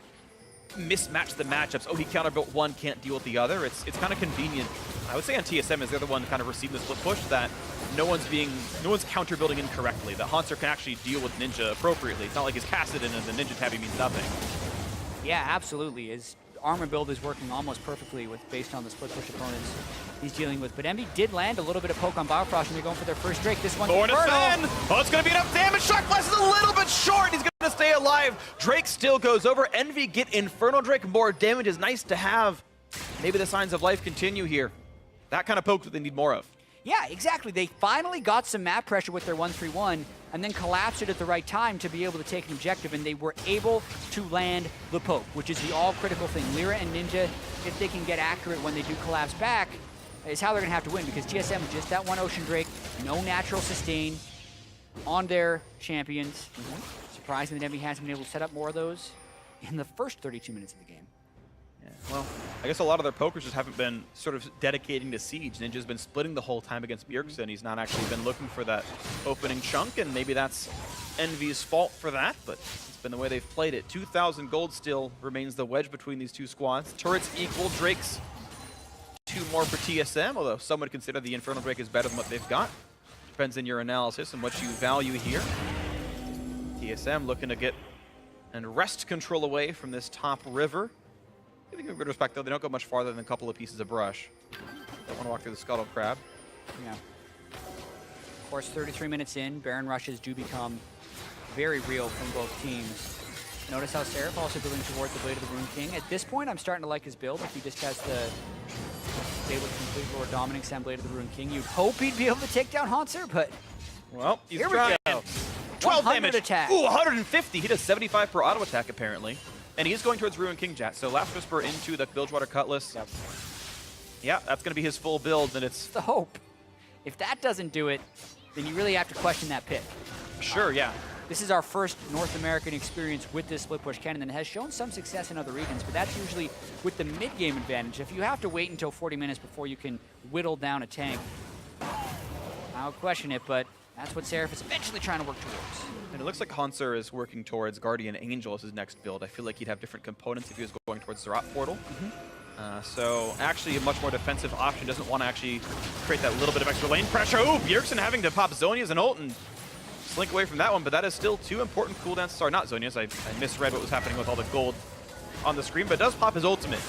mismatch the matchups. Oh, he counterbuilt one, can't deal with the other. It's kind of convenient. I would say on TSM is they're the one to kind of receive the split push that no one's counter-building incorrectly. That Hanser can actually deal with Ninja appropriately. It's not like his Cassidon and the Ninja tabby means nothing. Yeah, absolutely. His armor build is working almost perfectly based on the split push opponents he's dealing with. But Envy did land a little bit of poke on Biofrost, and they're going for their first Drake. This one's Inferno. Oh, it's going to be enough damage. Shock Blast is a little bit short. He's going to stay alive. Drake still goes over. Envy get Inferno Drake. More damage is nice to have. Maybe the signs of life continue here. That kind of poke that they need more of. Yeah, exactly. They finally got some map pressure with their 1-3-1 and then collapsed it at the right time to be able to take an objective, and they were able to land the poke, which is the all-critical thing. Lyra and Ninja, if they can get accurate when they do collapse back, is how they're going to have to win, because TSM, just that one Ocean Drake, no natural sustain on their champions. Surprising that Envy hasn't been able to set up more of those in the first 32 minutes of the game. Yeah, well, I guess a lot of their pokers just haven't been sort of dedicating to Siege. Ninja's been splitting the whole time against Bjergsen. He's not actually been looking for that opening chunk, and maybe that's Envy's fault for that, but it's been the way they've played it. 2,000 gold still remains the wedge between these two squads. Turrets equal. Drake's 2 two more for TSM, although some would consider the Infernal Drake is better than what they've got. Depends on your analysis and what you value here. TSM looking to get and wrest control away from this top river. Giving them good respect, though, they don't go much farther than a couple of pieces of brush. Don't want to walk through the Scuttle Crab. Yeah. Of course, 33 minutes in, Baron rushes do become very real from both teams. Notice how Seraph also building towards the Blade of the Rune King. At this point, I'm starting to like his build. If he just has the able to complete Lord Dominic's and Blade of the Rune King, you'd hope he'd be able to take down Haunter, but well, he's here trying. we go. 12 damage. Attack. Ooh, 150. He does 75 per auto attack, apparently. And he's going towards Ruin King Jet. So Last Whisper into the Bilgewater Cutlass. Yep. Yeah, that's going to be his full build, and it's the hope. If that doesn't do it, then you really have to question that pick. Sure, yeah. This is our first North American experience with this split push cannon, and has shown some success in other regions, but that's usually with the mid-game advantage. If you have to wait until 40 minutes before you can whittle down a tank, I'll question it, but that's what Seraph is eventually trying to work towards. And it looks like Haunter is working towards Guardian Angel as his next build. I feel like he'd have different components if he was going towards Zerat Portal. So actually a much more defensive option. Doesn't want to actually create that little bit of extra lane pressure. Ooh, Bjergsen having to pop Zhonya's and ult and slink away from that one, but that is still two important cooldowns. Sorry, not Zhonya's. I misread what was happening with all the gold on the screen, but it does pop his ultimate.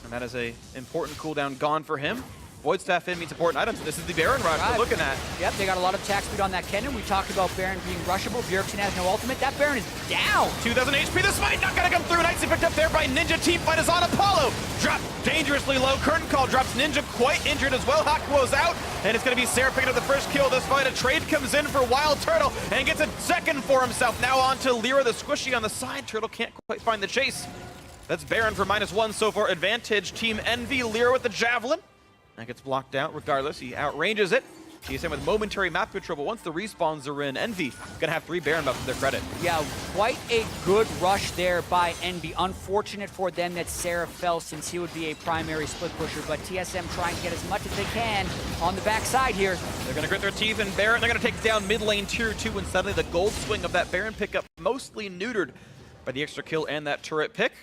And that is a important cooldown gone for him. Void Staff in means important items. This is the Baron rush we're looking at. Yep, they got a lot of attack speed on that cannon. We talked about Baron being rushable. Bjergsen has no ultimate. That Baron is down. 2,000 HP. This fight not going to come through. Nicely picked up there by Ninja. Team fight is on. Apollo dropped dangerously low. Curtain Call drops Ninja quite injured as well. Hakuo's out, and it's going to be Sarah picking up the first kill of this fight. A trade comes in for Wild Turtle and gets a second for himself. Now on to Lyra the Squishy on the side. Turtle can't quite find the chase. That's Baron for -1 so far. Advantage Team Envy. Lyra with the Javelin. That gets blocked out regardless. He outranges it. TSM with momentary map control, but once the respawns are in, Envy gonna have 3 Baron buffs to their credit. Yeah, quite a good rush there by Envy. Unfortunate for them that Seraph fell, since he would be a primary split pusher, but TSM trying to get as much as they can on the backside here. They're gonna grit their teeth in Baron. They're gonna take down mid lane tier 2, and suddenly the gold swing of that Baron pickup mostly neutered by the extra kill and that turret pick.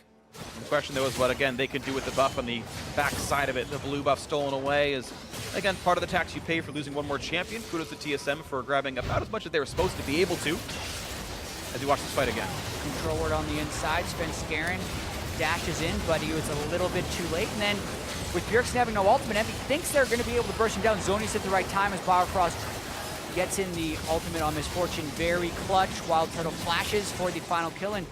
The question, though, is what, again, they could do with the buff on the back side of it. The blue buff stolen away is, again, part of the tax you pay for losing one more champion. Kudos to TSM for grabbing about as much as they were supposed to be able to as we watch this fight again. Control ward on the inside. Spence Garen dashes in, but he was a little bit too late. And then with Bjergsen having no ultimate, Envy thinks they're going to be able to burst him down. Zhonya's at the right time as Bifrost gets in the ultimate on Misfortune. Very clutch. Wild Turtle flashes for the final kill. And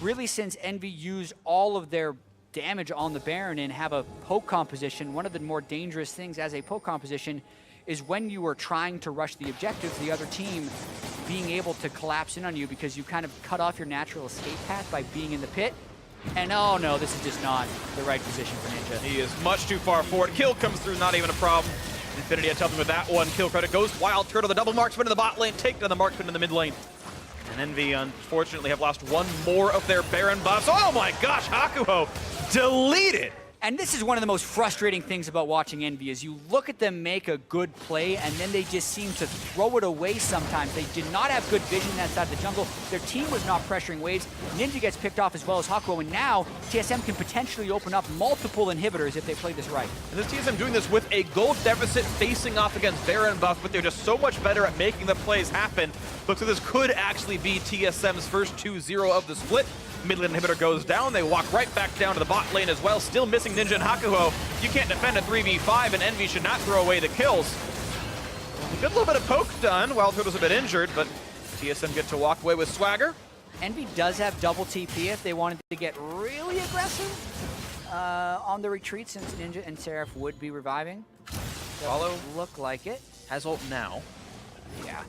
really, since Envy used all of their damage on the Baron and have a poke composition, one of the more dangerous things as a poke composition is when you are trying to rush the objective, the other team being able to collapse in on you because you kind of cut off your natural escape path by being in the pit. And oh no, this is just not the right position for Ninja. He is much too far forward. Kill comes through, not even a problem. Infinity had helped him with that one. Kill credit goes. Wild Turtle, the double marksman in the bot lane, take down the marksman in the mid lane. And Envy, unfortunately, have lost one more of their Baron buffs. Oh my gosh, Hakuo deleted. And this is one of the most frustrating things about watching Envy is you look at them make a good play and then they just seem to throw it away sometimes. They did not have good vision that side of the jungle. Their team was not pressuring waves. Ninja gets picked off as well as Hakuo, and now TSM can potentially open up multiple inhibitors if they play this right. And this TSM doing this with a gold deficit facing off against Baron buff, but they're just so much better at making the plays happen. Looks like this could actually be TSM's first 2-0 of the split. Mid lane inhibitor goes down. They walk right back down to the bot lane as well. Still missing Ninja and Hakuo. You can't defend a 3v5, and Envy should not throw away the kills. A good little bit of poke done. Wild Turtle's a bit injured, but TSM get to walk away with swagger. Envy does have double TP if they wanted to get really aggressive on the retreat, since Ninja and Seraph would be reviving. Follow. Look like it. Has ult now. Yeah.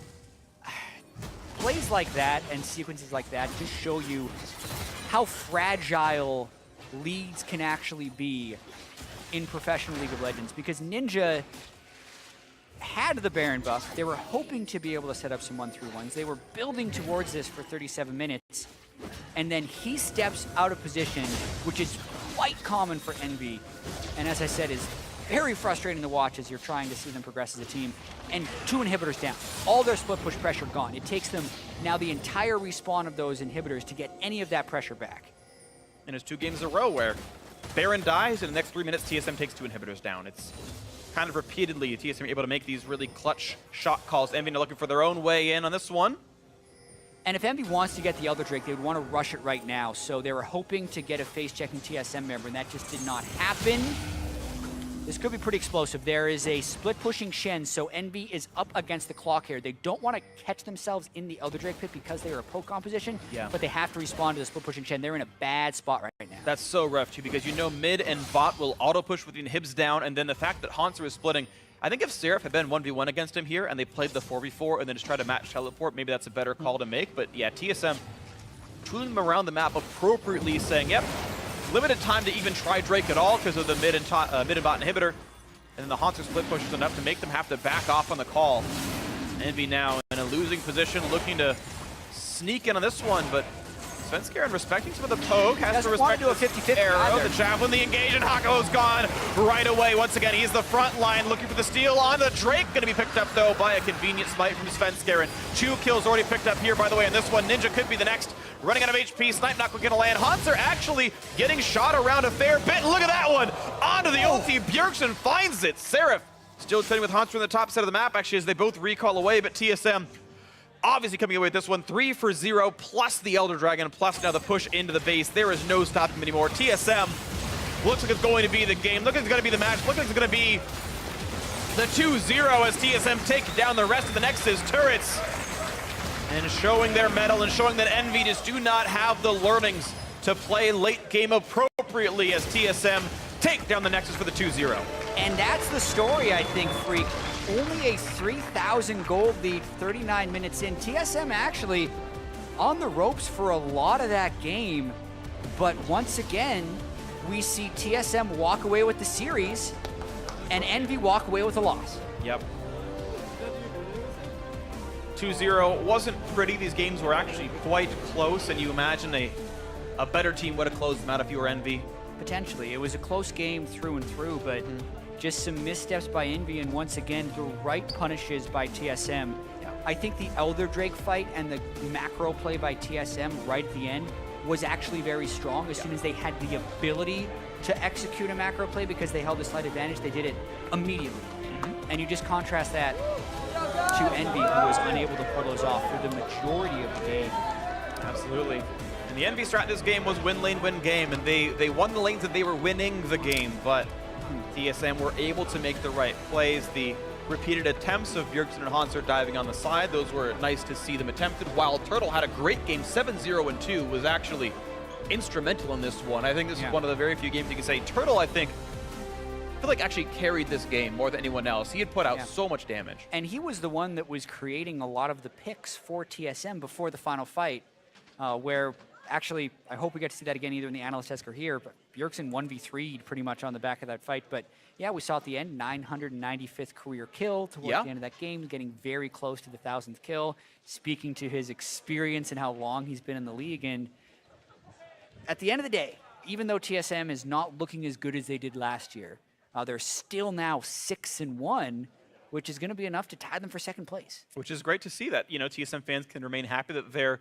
Plays like that and sequences like that just show you how fragile leads can actually be in professional League of Legends, because Ninja had the Baron buff. They were hoping to be able to set up some 1-3-1s. They were building towards this for 37 minutes, and then he steps out of position, which is quite common for Envy, and as I said, is very frustrating to watch as you're trying to see them progress as a team. And 2 inhibitors down. All their split push pressure gone. It takes them now the entire respawn of those inhibitors to get any of that pressure back. And it's 2 games in a row where Baron dies, and in the next 3 minutes, TSM takes 2 inhibitors down. It's kind of repeatedly TSM able to make these really clutch shot calls. EnVy looking for their own way in on this one. And if EnVy wants to get the Elder Drake, they would want to rush it right now. So they were hoping to get a face-checking TSM member, and that just did not happen. This could be pretty explosive. There is a split-pushing Shen, so EnVy is up against the clock here. They don't want to catch themselves in the Elder Drake pit because they are a poke composition, but they have to respond to the split-pushing Shen. They're in a bad spot right now. That's so rough, too, because you know mid and bot will auto-push with the inhibs down, and then the fact that Hanser is splitting. I think if Seraph had been 1v1 against him here and they played the 4v4 and then just tried to match teleport, maybe that's a better call to make. But yeah, TSM tooling them around the map appropriately, saying, yep, limited time to even try Drake at all because of the mid and bot inhibitor. And then the Hanser split push is enough to make them have to back off on the call. EnVy now in a losing position, looking to sneak in on this one, but Svenskeren respecting some of the poke, has to respect do a the 50-50 arrow, either. the javelin, the engage, and Hako's gone right away. Once again, he's the front line looking for the steal on the Drake. Going to be picked up, though, by a convenient smite from Svenskeren. 2 kills already picked up here, by the way, and this one, Ninja could be the next. Running out of HP, Snipe not going to land. Hanser actually getting shot around a fair bit. Look at that one! Onto the ulti, Bjergsen finds it. Seraph still defending with Hanser on the top side of the map, actually, as they both recall away, but TSM obviously coming away with this one. 3 for 0, plus the Elder Dragon, plus now the push into the base. There is no stopping them anymore. TSM looks like it's going to be the game. Looks like it's going to be the match. Looks like it's going to be the 2-0 as TSM take down the rest of the Nexus turrets. And showing their mettle and showing that EnVy just do not have the learnings to play late game appropriately as TSM take down the Nexus for the 2-0. And that's the story, I think, Freak. Only a 3,000 gold lead, 39 minutes in. TSM actually on the ropes for a lot of that game. But once again, we see TSM walk away with the series and EnVy walk away with a loss. Yep. 2-0 wasn't pretty. These games were actually quite close, and you imagine a better team would have closed them out if you were EnVy. Potentially. It was a close game through and through, but just some missteps by EnVy, and once again, the right punishes by TSM. I think the Elder Drake fight and the macro play by TSM right at the end was actually very strong. As soon as they had the ability to execute a macro play because they held a slight advantage, they did it immediately. And you just contrast that to EnVy, who was unable to pull those off for the majority of the game. Absolutely. And the EnVy strat in this game was win lane, win game, and they won the lanes that they were winning the game, but TSM were able to make the right plays. The repeated attempts of Bjergsen and Hanser diving on the side, those were nice to see them attempted, while Turtle had a great game. 7-0 and 2 was actually instrumental in this one. I think this is one of the very few games you can say Turtle, I feel like actually carried this game more than anyone else. He had put out so much damage. And he was the one that was creating a lot of the picks for TSM before the final fight, where actually, I hope we get to see that again either in the analyst desk or here, but Bjergsen 1v3'd pretty much on the back of that fight. But yeah, we saw at the end, 995th career kill towards the end of that game, getting very close to the 1,000th kill, speaking to his experience and how long he's been in the league. And at the end of the day, even though TSM is not looking as good as they did last year, they're still now 6-1, which is going to be enough to tie them for second place. Which is great to see that, you know, TSM fans can remain happy that their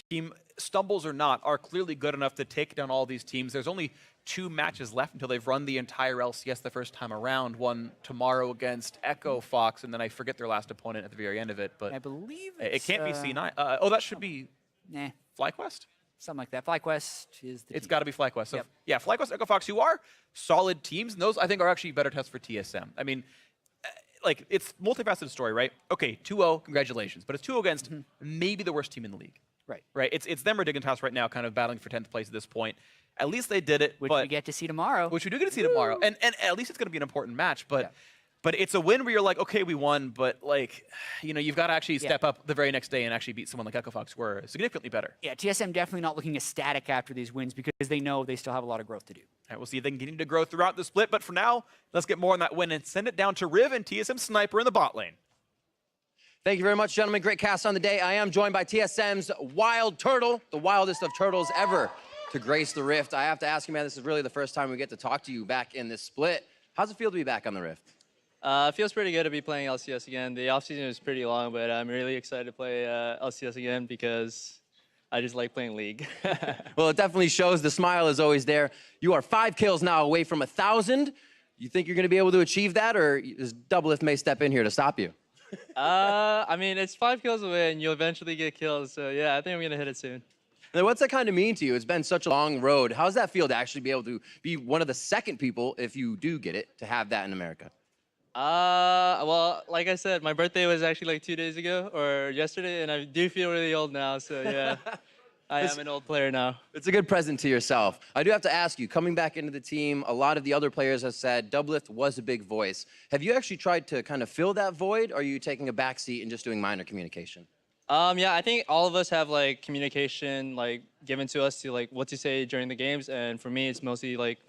team, stumbles or not, are clearly good enough to take down all these teams. There's only 2 matches left until they've run the entire LCS the first time around. One tomorrow against Echo Fox, and then I forget their last opponent at the very end of it. But I believe it can't be C9. Oh, that should be FlyQuest? Something like that. FlyQuest is the It's got to be FlyQuest. So yeah, FlyQuest, Echo Fox, who are solid teams, and those I think are actually better tests for TSM. I mean, like, it's multifaceted story, right? Okay, 2-0, congratulations. But it's 2-0 against maybe the worst team in the league. Right. It's them or Dignitas right now, kind of battling for 10th place at this point. At least they did it. Which we get to see tomorrow. Which we do get to see tomorrow. And at least it's going to be an important match. But it's a win where you're like, okay, we won, but like, you know, you've got to actually step up the very next day and actually beat someone like Echo Fox, who are significantly better. Yeah, TSM definitely not looking ecstatic after these wins because they know they still have a lot of growth to do. All right, we'll see if they can continue to grow throughout the split. But for now, let's get more on that win and send it down to Riv and TSM Sniper in the bot lane. Thank you very much, gentlemen. Great cast on the day. I am joined by TSM's Wild Turtle, the wildest of turtles ever to grace the Rift. I have to ask you, man, this is really the first time we get to talk to you back in this split. How's it feel to be back on the Rift? It feels pretty good to be playing LCS again. The offseason is pretty long, but I'm really excited to play LCS again because I just like playing League. Well, it definitely shows. The smile is always there. You are 5 kills now away from 1,000. You think you're going to be able to achieve that, or is Doublelift may step in here to stop you? I mean, it's 5 kills away, and you'll eventually get kills. So yeah, I think I'm gonna hit it soon. And what's that kind of mean to you? It's been such a long road. How does that feel to actually be able to be one of the second people, if you do get it, to have that in America? Well, like I said, my birthday was actually like 2 days ago or yesterday, and I do feel really old now. So yeah, I am an old player now. It's a good present to yourself. I do have to ask you, coming back into the team, a lot of the other players have said Doublelift was a big voice. Have you actually tried to kind of fill that void, or are you taking a backseat and just doing minor communication? Yeah, I think all of us have like communication like given to us to like what to say during the games, and for me, it's mostly like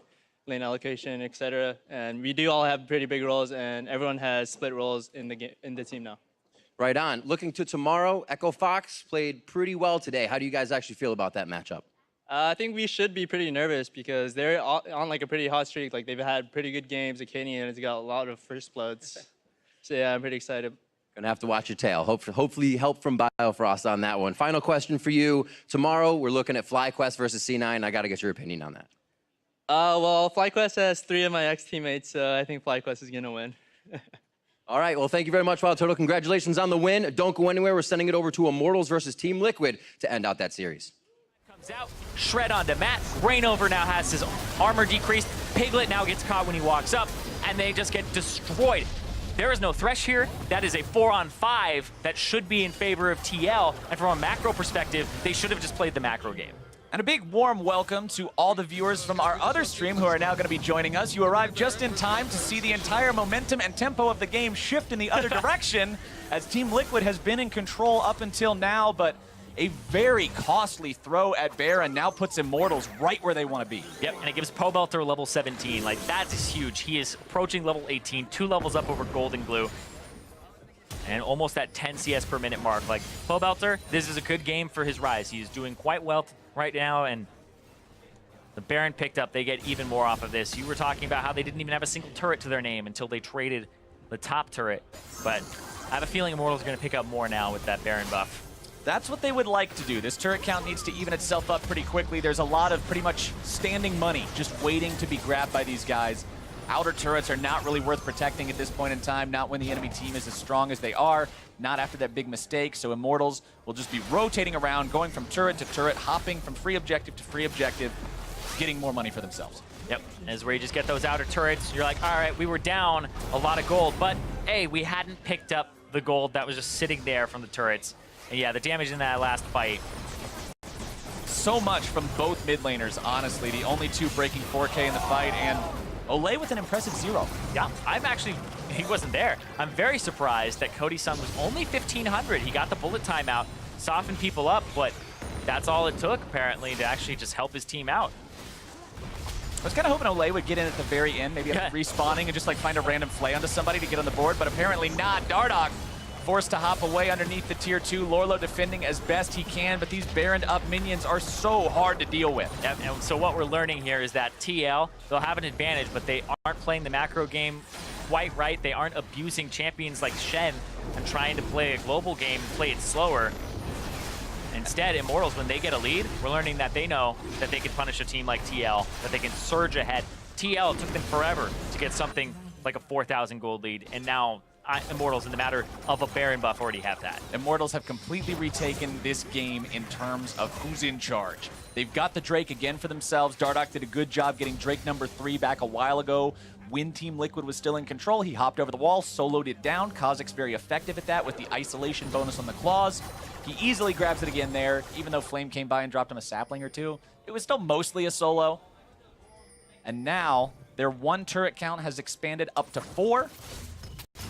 lane allocation, etc. And we do all have pretty big roles, and everyone has split roles in the team now. Right on. Looking to tomorrow, Echo Fox played pretty well today. How do you guys actually feel about that matchup? I think we should be pretty nervous because they're on like a pretty hot streak. Like they've had pretty good games. Akanian has got a lot of first bloods. So yeah, I'm pretty excited. Gonna have to watch your tail. Hopefully help from Biofrost on that one. Final question for you. Tomorrow, we're looking at FlyQuest versus C9. I gotta get your opinion on that. Well, FlyQuest has 3 of my ex-teammates, so I think FlyQuest is gonna win. All right, well, thank you very much, Wild Turtle. Congratulations on the win. Don't go anywhere. We're sending it over to Immortals versus Team Liquid to end out that series. Comes out, Shred onto Matt. Rainover now has his armor decreased. Piglet now gets caught when he walks up, and they just get destroyed. There is no Thresh here. That is a 4-on-5 that should be in favor of TL, and from a macro perspective, they should have just played the macro game. And a big warm welcome to all the viewers from our other stream who are now going to be joining us. You arrived just in time to see the entire momentum and tempo of the game shift in the other direction as Team Liquid has been in control up until now, but a very costly throw at Baron now puts Immortals right where they want to be. Yep, and it gives Pobelter level 17. Like, that's huge. He is approaching level 18, 2 levels up over Golden Glue, and almost that 10 CS per minute mark. Like, Pobelter, this is a good game for his rise. He's doing quite well right now, and the Baron picked up. They get even more off of this. You were talking about how they didn't even have a single turret to their name until they traded the top turret, but I have a feeling Immortals are going to pick up more now with that Baron buff. That's what they would like to do. This turret count needs to even itself up pretty quickly. There's a lot of pretty much standing money just waiting to be grabbed by these guys. Outer turrets are not really worth protecting at this point in time, not when the enemy team is as strong as they are, not after that big mistake. So Immortals will just be rotating around, going from turret to turret, hopping from free objective to free objective, getting more money for themselves. Yep, as where you just get those outer turrets, you're like, all right, we were down a lot of gold, but hey, we hadn't picked up the gold that was just sitting there from the turrets. And yeah, the damage in that last fight. So much from both mid laners, honestly. The only 2 breaking 4K in the fight, and Olay with an impressive 0. Yeah, he wasn't there. I'm very surprised that Cody Sun was only 1,500. He got the bullet time out, softened people up, but that's all it took, apparently, to actually just help his team out. I was kind of hoping Olay would get in at the very end, maybe respawning and just like find a random flay onto somebody to get on the board, but apparently not. Dardoch forced to hop away underneath the tier 2. Lorlo defending as best he can, but these Baron up minions are so hard to deal with. Yep, and so what we're learning here is that TL, they'll have an advantage, but they aren't playing the macro game quite right. They aren't abusing champions like Shen and trying to play a global game and play it slower. Instead, Immortals, when they get a lead, we're learning that they know that they can punish a team like TL, that they can surge ahead. TL, it took them forever to get something like a 4,000 gold lead, and now Immortals, in the matter of a Baron buff, already have that. Immortals have completely retaken this game in terms of who's in charge. They've got the Drake again for themselves. Dardoch did a good job getting Drake number 3 back a while ago. When Team Liquid was still in control, he hopped over the wall, soloed it down. Kha'Zix's very effective at that with the isolation bonus on the claws. He easily grabs it again there, even though Flame came by and dropped him a sapling or 2. It was still mostly a solo. And now, their 1 turret count has expanded up to 4.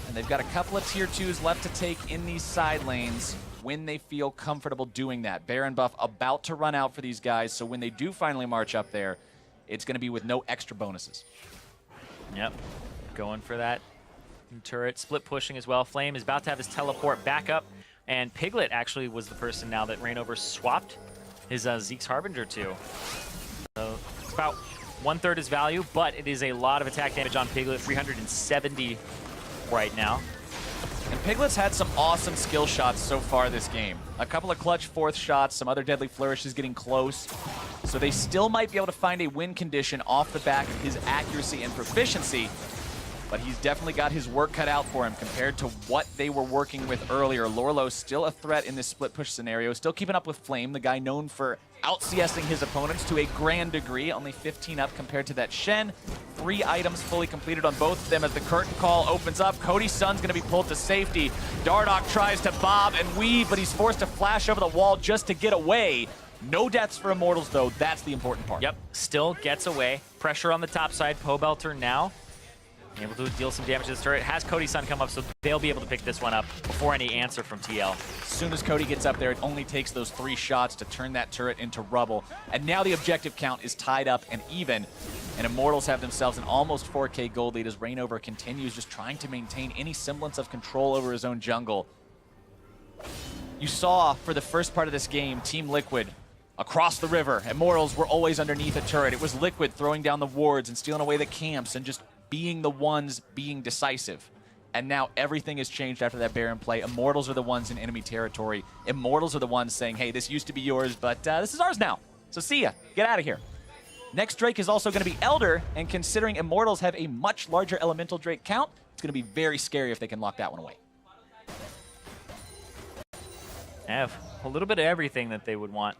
And they've got a couple of tier 2s left to take in these side lanes when they feel comfortable doing that. Baron buff about to run out for these guys, so when they do finally march up there, it's going to be with no extra bonuses. Yep, going for that turret, split pushing as well. Flame is about to have his teleport back up, and Piglet actually was the person now that Rainover swapped his Zeke's Harbinger to. So it's about 1/3 his value, but it is a lot of attack damage on Piglet, 370 right now. And Piglet's had some awesome skill shots so far this game. A couple of clutch fourth shots, some other deadly flourishes getting close. So they still might be able to find a win condition off the back of his accuracy and proficiency. But he's definitely got his work cut out for him compared to what they were working with earlier. Lorlo still a threat in this split push scenario, still keeping up with Flame, the guy known for out-CSing his opponents to a grand degree, only 15 up compared to that Shen. 3 items fully completed on both of them as the curtain call opens up. Cody Sun's gonna be pulled to safety. Dardoch tries to bob and weave, but he's forced to flash over the wall just to get away. No deaths for Immortals though, that's the important part. Yep, still gets away. Pressure on the top side, Pobelter now able to deal some damage to this turret. Has Cody Sun come up, so they'll be able to pick this one up before any answer from TL. As soon as Cody gets up there, it only takes those 3 shots to turn that turret into rubble. And now the objective count is tied up and even. And Immortals have themselves an almost 4K gold lead as Reignover continues just trying to maintain any semblance of control over his own jungle. You saw for the first part of this game, Team Liquid across the river. Immortals were always underneath a turret. It was Liquid throwing down the wards and stealing away the camps and just being the ones being decisive. And now everything has changed after that Baron play. Immortals are the ones in enemy territory. Immortals are the ones saying, hey, this used to be yours, but this is ours now. So see ya. Get out of here. Next Drake is also going to be Elder, and considering Immortals have a much larger Elemental Drake count, it's going to be very scary if they can lock that one away. Have a little bit of everything that they would want.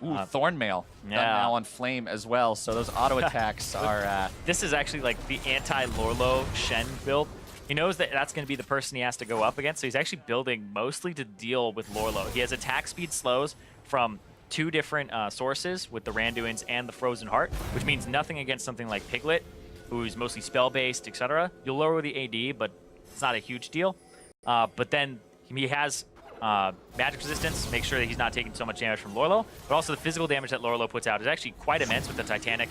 Ooh, Thornmail done now on Flame as well, so those auto attacks are... This is actually like the anti-Lorlo Shen build. He knows that that's going to be the person he has to go up against, so he's actually building mostly to deal with Lorlo. He has attack speed slows from 2 different sources with the Randuins and the Frozen Heart, which means nothing against something like Piglet, who's mostly spell-based, etc. You'll lower the AD, but it's not a huge deal. But then he has... magic resistance, make sure that he's not taking so much damage from Lorlo, but also the physical damage that Lorlo puts out is actually quite immense with the Titanic.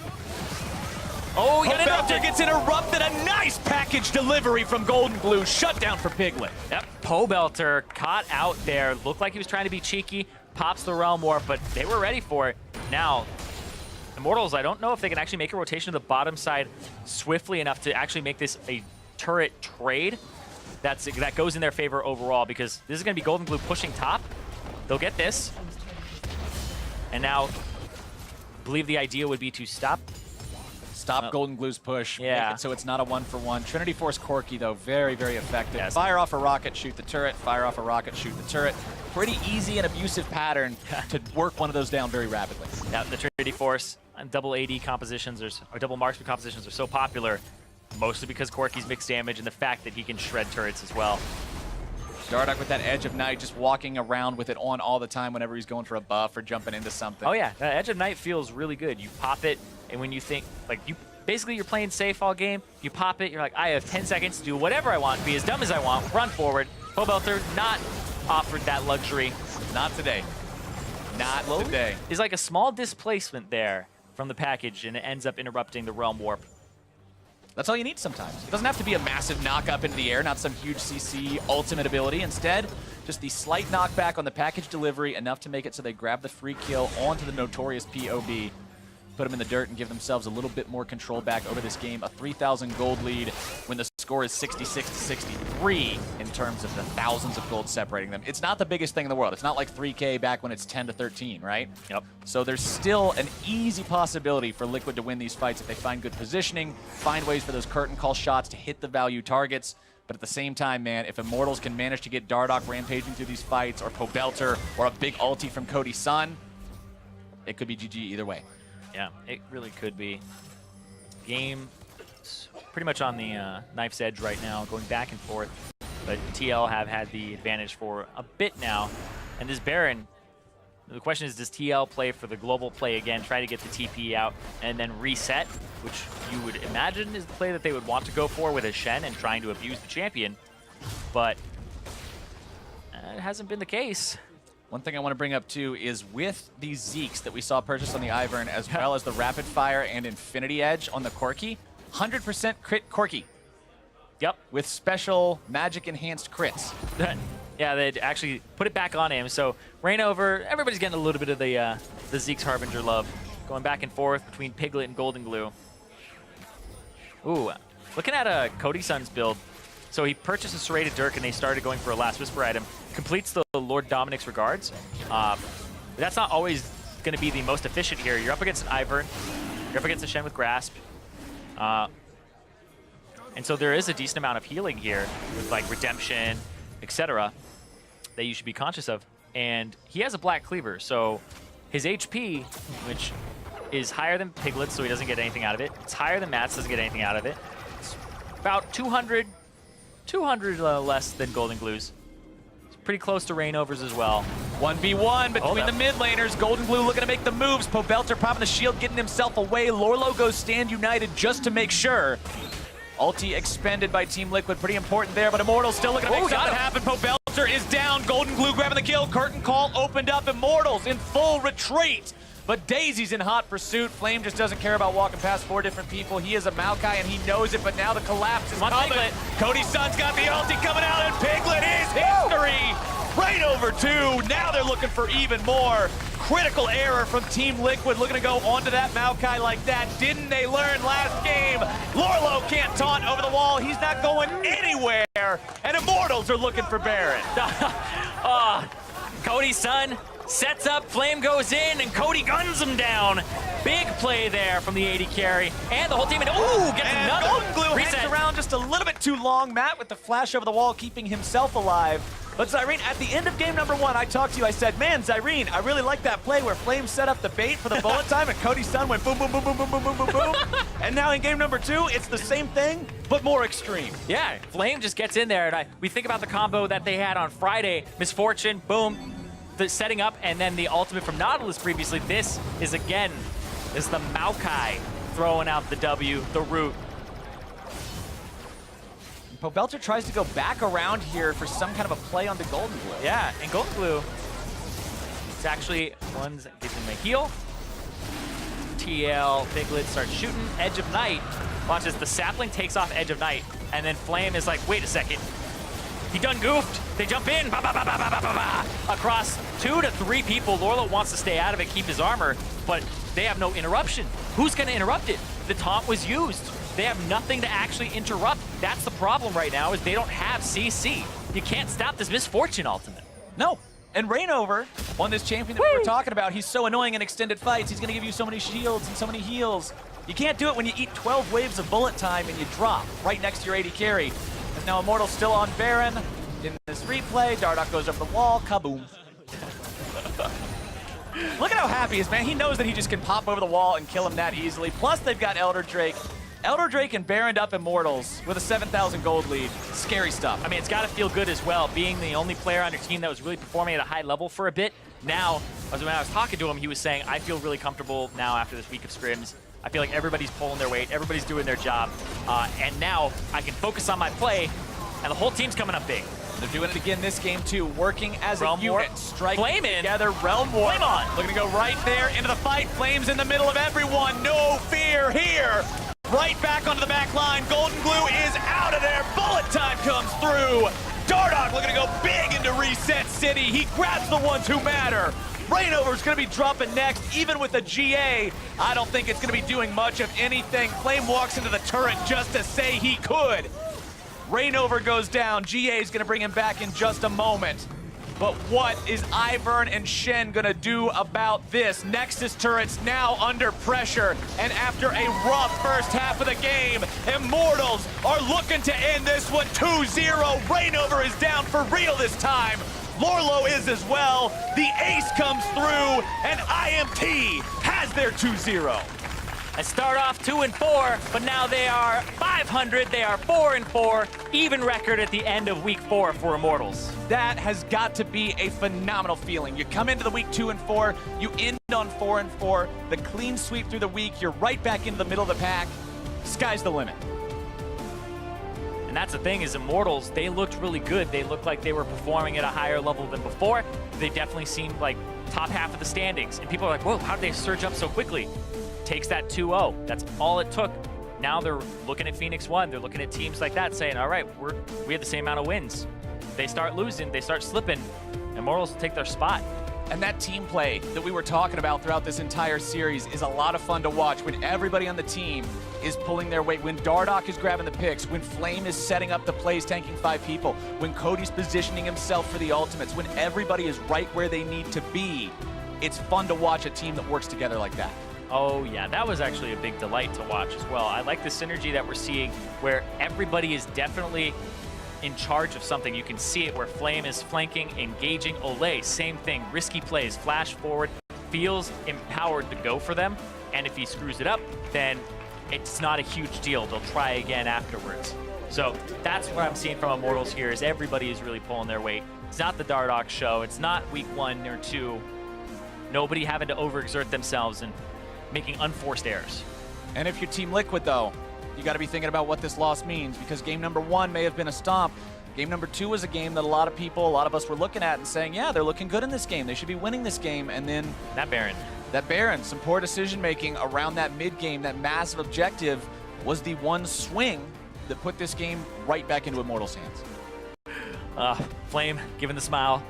Oh, he got interrupted, gets interrupted, a nice package delivery from Golden Glue, shut down for Piglet. Yep, Pobelter caught out there, looked like he was trying to be cheeky, pops the Realm Warp, but they were ready for it. Now, Immortals, I don't know if they can actually make a rotation to the bottom side swiftly enough to actually make this a turret trade. That goes in their favor overall, because this is going to be Golden Glue pushing top. They'll get this. And now, I believe the idea would be to stop Golden Glue's push. Yeah. Make it so it's not a 1-for-1. Trinity Force Corki, though, very, very effective. Yes. Fire off a rocket, shoot the turret. Fire off a rocket, shoot the turret. Pretty easy and abusive pattern to work one of those down very rapidly. Yeah, the Trinity Force and double AD compositions or double marksman compositions are so popular. Mostly because Corki's mixed damage and the fact that he can shred turrets as well. Dardoch with that Edge of Night, just walking around with it on all the time whenever he's going for a buff or jumping into something. Oh yeah, that Edge of Night feels really good. You pop it, and when you think, like, basically you're playing safe all game, you pop it, you're like, I have 10 seconds to do whatever I want, be as dumb as I want, run forward. Pobelter not offered that luxury. Not today. Not today. Is like a small displacement there from the package, and it ends up interrupting the Realm Warp. That's all you need sometimes. It doesn't have to be a massive knock up into the air, not some huge CC ultimate ability. Instead, just the slight knockback on the package delivery, enough to make it so they grab the free kill onto the notorious POB, put them in the dirt and give themselves a little bit more control back over this game. A 3,000 gold lead when the score is 66 to 63 in terms of the thousands of gold separating them. It's not the biggest thing in the world. It's not like 3K back when it's 10 to 13, right? Yep. So there's still an easy possibility for Liquid to win these fights if they find good positioning, find ways for those curtain call shots to hit the value targets. But at the same time, man, if Immortals can manage to get Dardoch rampaging through these fights, or Pobelter, or a big ulti from Cody Sun, it could be GG either way. Yeah, it really could be. Game pretty much on the knife's edge right now, going back and forth. But TL have had the advantage for a bit now. And this Baron, the question is, does TL play for the global play again, try to get the TP out, and then reset, which you would imagine is the play that they would want to go for with a Shen and trying to abuse the champion. But it hasn't been the case. One thing I want to bring up, too, is with these Zeeks that we saw purchased on the Ivern, as well as the Rapid Fire and Infinity Edge on the Corki, 100% crit Corki. Yep. With special magic-enhanced crits. Yeah, they'd actually put it back on him. So Reignover, everybody's getting a little bit of the Zeke's Harbinger love. Going back and forth between Piglet and Golden Glue. Ooh, looking at Cody Sun's build. So he purchased a Serrated Dirk, and they started going for a Last Whisper item. Completes the Lord Dominic's Regards. That's not always going to be the most efficient here. You're up against an Ivern. You're up against a Shen with Grasp. And so there is a decent amount of healing here with like Redemption, etc. that you should be conscious of. And he has a Black Cleaver, so his HP, which is higher than Piglet's, so he doesn't get anything out of it. It's higher than Matt's, doesn't get anything out of it. It's about 200 less than Golden Glue's. It's pretty close to Rainover's as well. 1v1 between the mid laners. Golden Glue looking to make the moves. Pobelter popping the shield, getting himself away. Lorlo goes stand united just to make sure. Ulti expended by Team Liquid, pretty important there, but Immortal's still looking to make something happen. Pobelter is down, Golden Glue grabbing the kill. Curtain call opened up, Immortals in full retreat. But Daisy's in hot pursuit. Flame just doesn't care about walking past 4 different people. He is a Maokai and he knows it, but now the collapse is coming. Piglet. Cody Sun's got the ulti coming out, and Piglet is history. Right over 2. Now they're looking for even more. Critical error from Team Liquid, looking to go onto that Maokai like that. Didn't they learn last game? Lorlo can't taunt over the wall. He's not going anywhere. And Immortals are looking for Baron. Cody Sun sets up, Flame goes in, and Cody guns him down. Big play there from the AD carry. And the whole team, gets another Golden Glue reset. hangs around just a little bit too long. Matt with the flash over the wall, keeping himself alive. But Zyrene, at the end of game number 1, I talked to you, I said, man, Zyrene, I really like that play where Flame set up the bait for the bullet time and Cody Sun went boom, boom, boom, boom, boom, boom, boom, boom, boom. And now in game number 2, it's the same thing, but more extreme. Yeah, Flame just gets in there, and we think about the combo that they had on Friday. Misfortune, boom, the setting up, and then the ultimate from Nautilus previously. This is the Maokai throwing out the W, the root. Pobelter tries to go back around here for some kind of a play on the Golden Glue. Yeah, and Golden Glue, it's actually ones that gives him a heal. TL, Piglet starts shooting, Edge of Night. Watch as the sapling takes off Edge of Night, and then Flame is like, wait a second. He done goofed. They jump in, across 2 to 3 people. Lorlo wants to stay out of it, keep his armor, but they have no interruption. Who's gonna interrupt it? The taunt was used. They have nothing to actually interrupt. That's the problem right now, is they don't have CC. You can't stop this Misfortune ultimate. No. And Rainover, on this champion that we were talking about, he's so annoying in extended fights. He's going to give you so many shields and so many heals. You can't do it when you eat 12 waves of bullet time and you drop right next to your AD carry. As now Immortal's still on Baron. In this replay, Dardoch goes over the wall, kaboom. Look at how happy he is, man. He knows that he just can pop over the wall and kill him that easily. Plus, they've got Elder Drake. Elder Drake and Baroned up Immortals with a 7,000 gold lead. Scary stuff. I mean, it's got to feel good as well, being the only player on your team that was really performing at a high level for a bit. Now, when I was talking to him, he was saying, I feel really comfortable now after this week of scrims. I feel like everybody's pulling their weight, everybody's doing their job, and now I can focus on my play, and the whole team's coming up big. They're doing it again this game, too, working as Realm a unit, Warp. striking Flame in. together. Realm Warp. Flame on. Looking to go right there into the fight. Flames in the middle of everyone. No fear here. Right back onto the back line. Golden Glue is out of there. Bullet time comes through. Dardoch looking to go big into Reset City. He grabs the ones who matter. Rainover's going to be dropping next, even with a GA. I don't think it's going to be doing much of anything. Flame walks into the turret just to say he could. Rainover goes down. GA is going to bring him back in just a moment. But what is Ivern and Shen going to do about this? Nexus turrets now under pressure. And after a rough first half of the game, Immortals are looking to end this one 2-0. Rainover is down for real this time. Lorlo is as well. The ace comes through, and IMT has their 2-0. I start off 2-4, but now they are 500. They are 4-4, even record at the end of week 4 for Immortals. That has got to be a phenomenal feeling. You come into the week 2-4, you end on 4-4, the clean sweep through the week, you're right back into the middle of the pack. Sky's the limit. And that's the thing, is Immortals, they looked really good. They looked like they were performing at a higher level than before. They definitely seemed like top half of the standings. And people are like, whoa, how did they surge up so quickly? Takes that 2-0. That's all it took. Now they're looking at Phoenix 1. They're looking at teams like that saying, all right, we have the same amount of wins. They start losing, they start slipping. Immortals take their spot. And that team play that we were talking about throughout this entire series is a lot of fun to watch when everybody on the team is pulling their weight, when Dardoch is grabbing the picks, when Flame is setting up the plays, tanking 5 people, when Cody's positioning himself for the ultimates, when everybody is right where they need to be. It's fun to watch a team that works together like that. Oh yeah, that was actually a big delight to watch as well. I like the synergy that we're seeing where everybody is definitely in charge of something. You can see it where Flame is flanking, engaging. Olay, same thing, risky plays, flash forward, feels empowered to go for them. And if he screws it up, then it's not a huge deal. They'll try again afterwards. So that's what I'm seeing from Immortals here is everybody is really pulling their weight. It's not the Dardoch show. It's not week 1 or 2. Nobody having to overexert themselves and making unforced errors. And if you're Team Liquid, though, you got to be thinking about what this loss means, because game number 1 may have been a stomp. Game number 2 was a game that a lot of us were looking at and saying, yeah, they're looking good in this game. They should be winning this game. And then That Baron, some poor decision-making around that mid-game, that massive objective was the one swing that put this game right back into Immortals' hands. Flame giving the smile.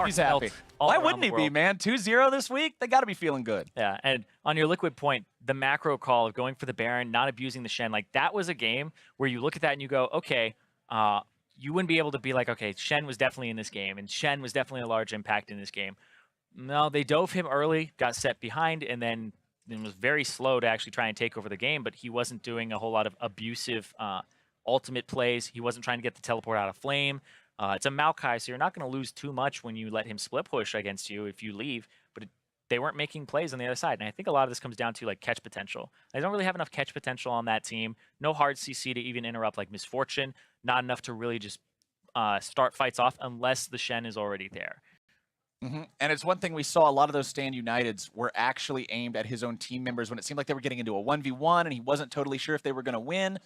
He's happy. Why wouldn't he be, man? 2-0 this week? They got to be feeling good. Yeah, and on your Liquid point, the macro call of going for the Baron, not abusing the Shen, like that was a game where you look at that and you go, okay, you wouldn't be able to be like, okay, Shen was definitely in this game, and Shen was definitely a large impact in this game. No, they dove him early, got set behind, and then was very slow to actually try and take over the game, but he wasn't doing a whole lot of abusive ultimate plays. He wasn't trying to get the teleport out of Flame. It's a Maokai, so you're not going to lose too much when you let him split push against you if you leave, but they weren't making plays on the other side. And I think a lot of this comes down to like catch potential. They don't really have enough catch potential on that team. No hard CC to even interrupt like Misfortune. Not enough to really just start fights off unless the Shen is already there. Mm-hmm. And it's one thing we saw, a lot of those Stand Uniteds were actually aimed at his own team members when it seemed like they were getting into a 1v1 and he wasn't totally sure if they were going to win.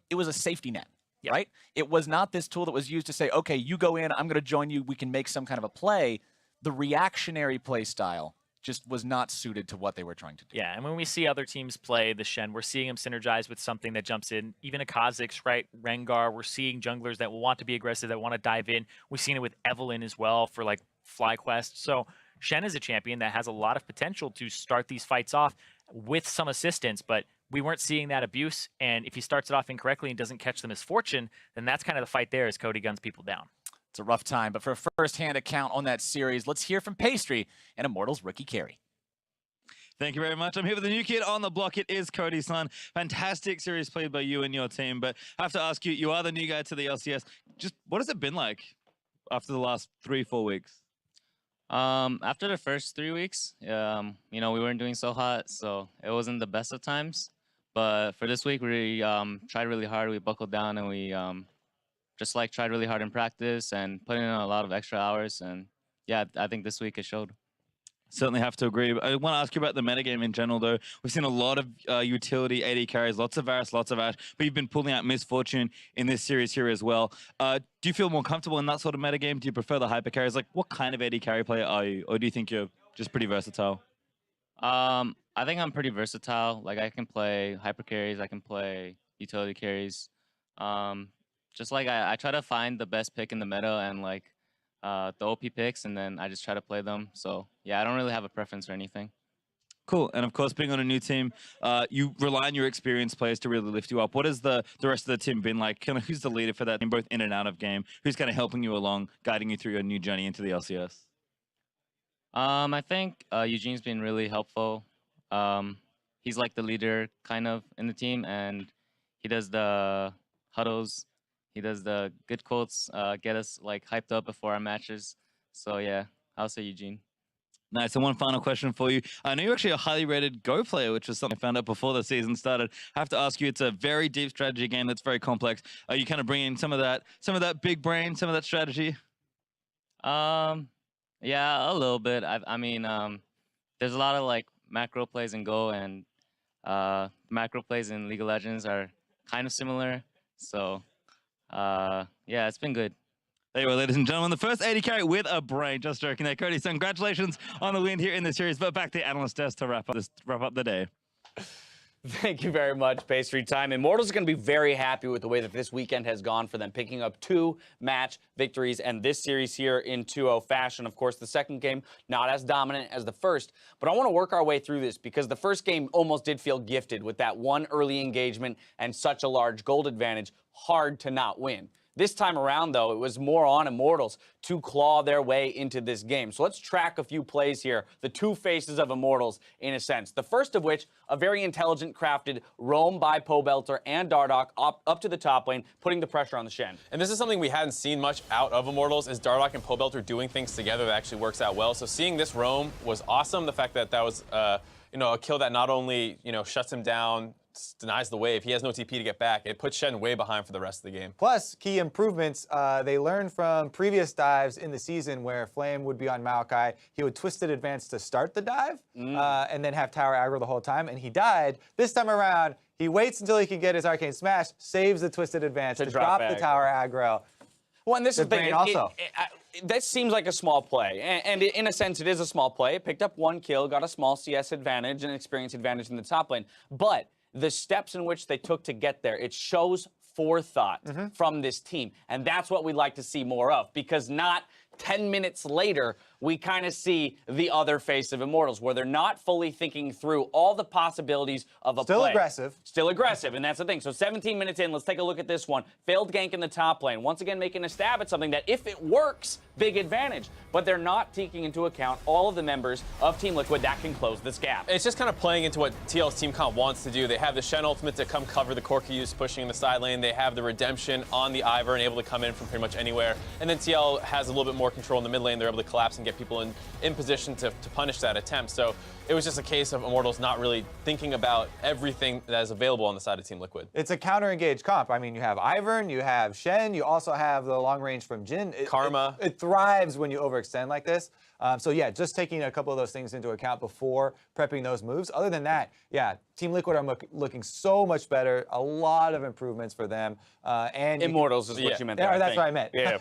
It was a safety net. Yep. Right? It was not this tool that was used to say, okay, you go in, I'm going to join you, we can make some kind of a play. The reactionary play style just was not suited to what they were trying to do. Yeah, and when we see other teams play the Shen, we're seeing them synergize with something that jumps in. Even a Kha'Zix, right? Rengar, we're seeing junglers that want to be aggressive, that want to dive in. We've seen it with Evelynn as well for like FlyQuest. So Shen is a champion that has a lot of potential to start these fights off with some assistance, but we weren't seeing that abuse, and if he starts it off incorrectly and doesn't catch the Misfortune, then that's kind of the fight there as Cody guns people down. It's a rough time, but for a first-hand account on that series, let's hear from Pastry and Immortals rookie carry. Thank you very much. I'm here with a new kid on the block. It is Cody Sun. Fantastic series played by you and your team, but I have to ask you, you are the new guy to the LCS. Just what has it been like after the last 3-4 weeks? After the first 3 weeks, you know, we weren't doing so hot, so it wasn't the best of times. But for this week, we tried really hard. We buckled down and we just like tried really hard in practice and put in a lot of extra hours. And yeah, I think this week it showed. Certainly have to agree. I want to ask you about the metagame in general, though. We've seen a lot of utility AD carries, lots of Varus, lots of Ashe, but you've been pulling out Misfortune in this series here as well. Do you feel more comfortable in that sort of metagame? Do you prefer the hyper carries? Like, what kind of AD carry player are you? Or do you think you're just pretty versatile? I think I'm pretty versatile. Like, I can play hyper carries, I can play utility carries. Just like I try to find the best pick in the meta and like the OP picks, and then I just try to play them. So yeah, I don't really have a preference or anything. Cool. And of course, being on a new team, you rely on your experienced players to really lift you up. What has the rest of the team been like? Kind of who's the leader for that team, both in and out of game? Who's kind of helping you along, guiding you through your new journey into the LCS? I think Eugene's been really helpful. He's like the leader kind of in the team, and he does the huddles. He does the good quotes, get us like hyped up before our matches. So yeah, I'll say Eugene. Nice. And one final question for you. I know you're actually a highly rated Go player, which is something I found out before the season started. I have to ask you, it's a very deep strategy game that's very complex. Are you kind of bringing some of that big brain, some of that strategy? Yeah, a little bit. I mean, there's a lot of like macro plays in Go, and macro plays in League of Legends are kind of similar. So yeah, it's been good. There you are, ladies and gentlemen, the first AD carry with a brain. Just joking there. Cody, so congratulations on the win here in the series. But back to the analyst desk to wrap up the day. Thank you very much, Pastry Time. Immortals are going to be very happy with the way that this weekend has gone for them, picking up 2 match victories and this series here in 2-0 fashion. Of course, the second game not as dominant as the first, but I want to work our way through this because the first game almost did feel gifted with that one early engagement and such a large gold advantage. Hard to not win. This time around, though, it was more on Immortals to claw their way into this game. So let's track a few plays here, the 2 faces of Immortals, in a sense. The first of which, a very intelligent, crafted roam by Pobelter and Dardoch up to the top lane, putting the pressure on the Shen. And this is something we hadn't seen much out of Immortals, is Dardoch and Pobelter doing things together that actually works out well. So seeing this roam was awesome. The fact that that was, a kill that not only, shuts him down, denies the wave. He has no TP to get back. It puts Shen way behind for the rest of the game. Plus, key improvements, they learned from previous dives in the season where Flame would be on Maokai. He would Twisted Advance to start the dive and then have tower aggro the whole time, and he died. This time around, he waits until he can get his Arcane Smash, saves the Twisted Advance to drop the tower aggro. Well, and this is the thing. Also. That seems like a small play, and in a sense, it is a small play. It picked up 1 kill, got a small CS advantage and experience advantage in the top lane, but the steps in which they took to get there, it shows forethought from this team. And that's what we'd like to see more of, because not 10 minutes later, we kind of see the other face of Immortals, where they're not fully thinking through all the possibilities of a play. Still aggressive. Still aggressive, and that's the thing. So 17 minutes in, let's take a look at this one. Failed gank in the top lane. Once again, making a stab at something that, if it works, big advantage. But they're not taking into account all of the members of Team Liquid that can close this gap. It's just kind of playing into what TL's team comp wants to do. They have the Shen ultimate to come cover the Corki pushing in the side lane. They have the Redemption on the Ivor and able to come in from pretty much anywhere. And then TL has a little bit more control in the mid lane. They're able to collapse and get people in position to punish that attempt. So it was just a case of Immortals not really thinking about everything that is available on the side of Team Liquid. It's a counter-engaged comp. I mean, you have Ivern, you have Shen, you also have the long range from Jhin. Karma. It thrives when you overextend like this. So yeah, just taking a couple of those things into account before prepping those moves. Other than that, yeah, Team Liquid are looking so much better. A lot of improvements for them. And Immortals is what you meant there, Yeah, that's what I meant. Yeah.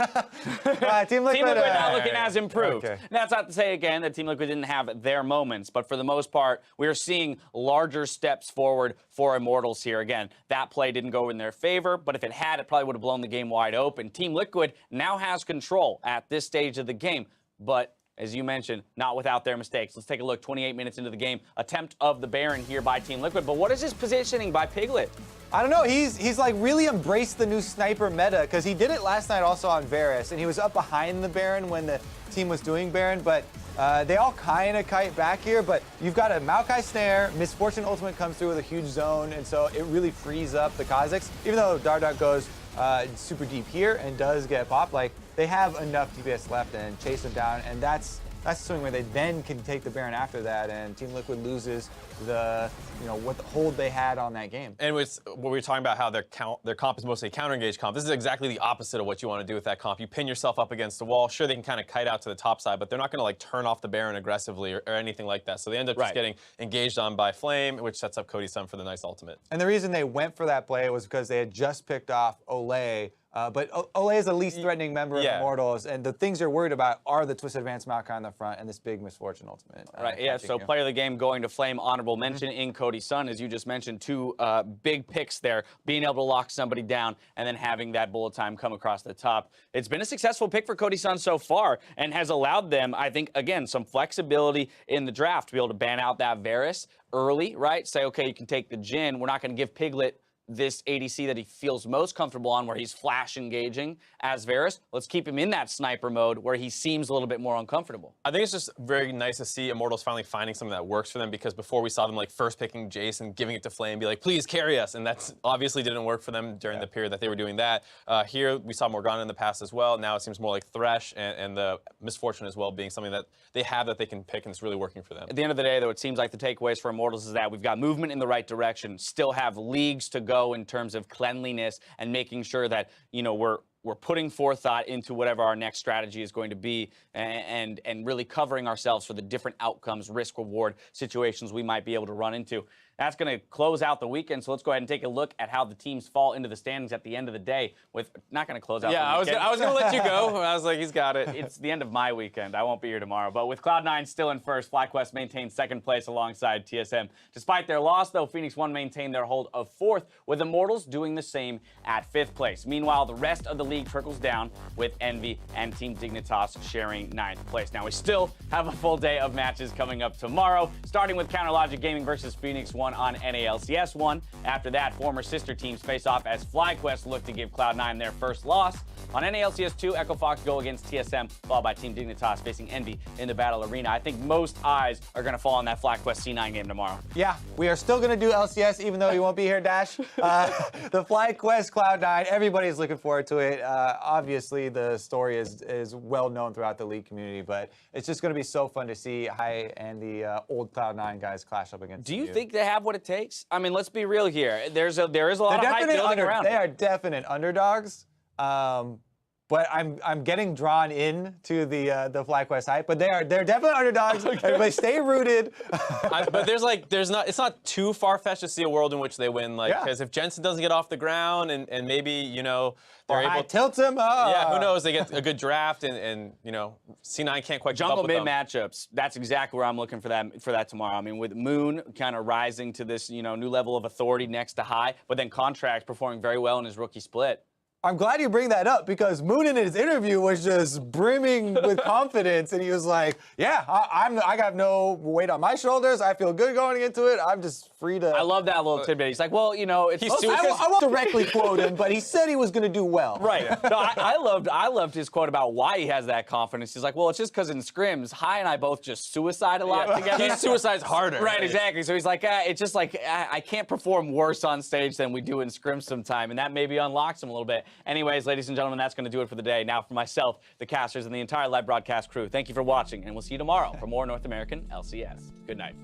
Team Liquid, Team Liquid not looking as improved. Okay. That's not to say, again, that Team Liquid didn't have their moments, but for the most part, we are seeing larger steps forward for Immortals here. Again, that play didn't go in their favor, but if it had, it probably would have blown the game wide open. Team Liquid now has control at this stage of the game, but as you mentioned, not without their mistakes. Let's take a look, 28 minutes into the game. Attempt of the Baron here by Team Liquid, but what is his positioning by Piglet? I don't know. He's like really embraced the new sniper meta, because he did it last night also on Varus, and he was up behind the Baron when the team was doing Baron, but they all kind of kite back here, but you've got a Maokai snare, Misfortune ultimate comes through with a huge zone, and so it really frees up the Kazakhs. Even though Dardoch goes super deep here and does get popped, like, they have enough DPS left and chase them down, and that's something where they then can take the Baron after that, and Team Liquid loses the, what the hold they had on that game. And with what we were talking about, how their comp is mostly a counter-engaged comp, this is exactly the opposite of what you want to do with that comp. You pin yourself up against the wall. Sure, they can kind of kite out to the top side, but they're not going to like turn off the Baron aggressively or anything like that. So they end up just getting engaged on by Flame, which sets up Cody's Sun for the nice ultimate. And the reason they went for that play was because they had just picked off Olay. But Olay is the least threatening member of Immortals, and the things you're worried about are the Twisted Advance Maokai on the front and this big Misfortune ultimate. Right, yeah, so player of the game going to Flame, honorable mention in Cody Sun, as you just mentioned, 2 big picks there, being able to lock somebody down and then having that bullet time come across the top. It's been a successful pick for Cody Sun so far and has allowed them, I think, again, some flexibility in the draft to be able to ban out that Varus early, right? Say, okay, you can take the Jhin. We're not going to give Piglet this ADC that he feels most comfortable on, where he's flash engaging as Varus. Let's keep him in that sniper mode where he seems a little bit more uncomfortable. I think it's just very nice to see Immortals finally finding something that works for them, because before we saw them like first picking Jace and giving it to Flame, be like, please carry us, and that's obviously didn't work for them during the period that they were doing that. Here we saw Morgana in the past as well. Now it seems more like Thresh and the Misfortune as well being something that they have that they can pick, and it's really working for them. At the end of the day, though, it seems like the takeaways for Immortals is that we've got movement in the right direction, still have leagues to go in terms of cleanliness and making sure that, we're putting forethought into whatever our next strategy is going to be, and really covering ourselves for the different outcomes, risk-reward situations we might be able to run into. That's going to close out the weekend. So let's go ahead and take a look at how the teams fall into the standings at the end of the day. With not going to close out the weekend. I was going to let you go. I was like, he's got it. It's the end of my weekend. I won't be here tomorrow. But with Cloud9 still in first, FlyQuest maintains second place alongside TSM. Despite their loss, though, Phoenix One maintained their hold of fourth, with Immortals doing the same at fifth place. Meanwhile, the rest of the league trickles down, with Envy and Team Dignitas sharing ninth place. Now, we still have a full day of matches coming up tomorrow, starting with CounterLogic Gaming versus Phoenix One on NALCS 1. After that, former sister teams face off as FlyQuest look to give Cloud9 their first loss. On NALCS 2, Echo Fox go against TSM, followed by Team Dignitas facing Envy in the battle arena. I think most eyes are going to fall on that FlyQuest C9 game tomorrow. Yeah, we are still going to do LCS, even though you won't be here, Dash. The FlyQuest Cloud9, everybody's looking forward to it. Obviously, the story is well known throughout the league community, but it's just going to be so fun to see Hai and the old Cloud9 guys clash up against Do you think they have what it takes? I mean, let's be real here. There is a lot of hype building around. They are definite underdogs. But I'm getting drawn into the FlyQuest hype. But they're definitely underdogs. Okay. Everybody stay rooted. But it's not too far-fetched to see a world in which they win. Like, because if Jensen doesn't get off the ground and maybe, you know, they're able to tilt him. Yeah, who knows? They get a good draft and you know, C9 can't quite keep up with them. Jungle mid matchups. That's exactly where I'm looking for that tomorrow. I mean, with Moon kind of rising to this, you know, new level of authority next to Hai, but then Contract performing very well in his rookie split. I'm glad you bring that up, because Moon in his interview was just brimming with confidence, and he was like, "Yeah, I got no weight on my shoulders. I feel good going into it. I'm just free to." I love that little tidbit. He's like, "Well, you know, it's." I won't directly quote him, but he said he was going to do well. Right. No, I loved his quote about why he has that confidence. He's like, "Well, it's just because in scrims, Hai and I both just suicide a lot together." He suicides harder. Right, exactly. So he's like, it's just like I can't perform worse on stage than we do in scrims sometime, and that maybe unlocks him a little bit. Anyways, ladies and gentlemen, that's going to do it for the day. Now, for myself, the casters, and the entire live broadcast crew, thank you for watching, and we'll see you tomorrow for more North American LCS. Good night.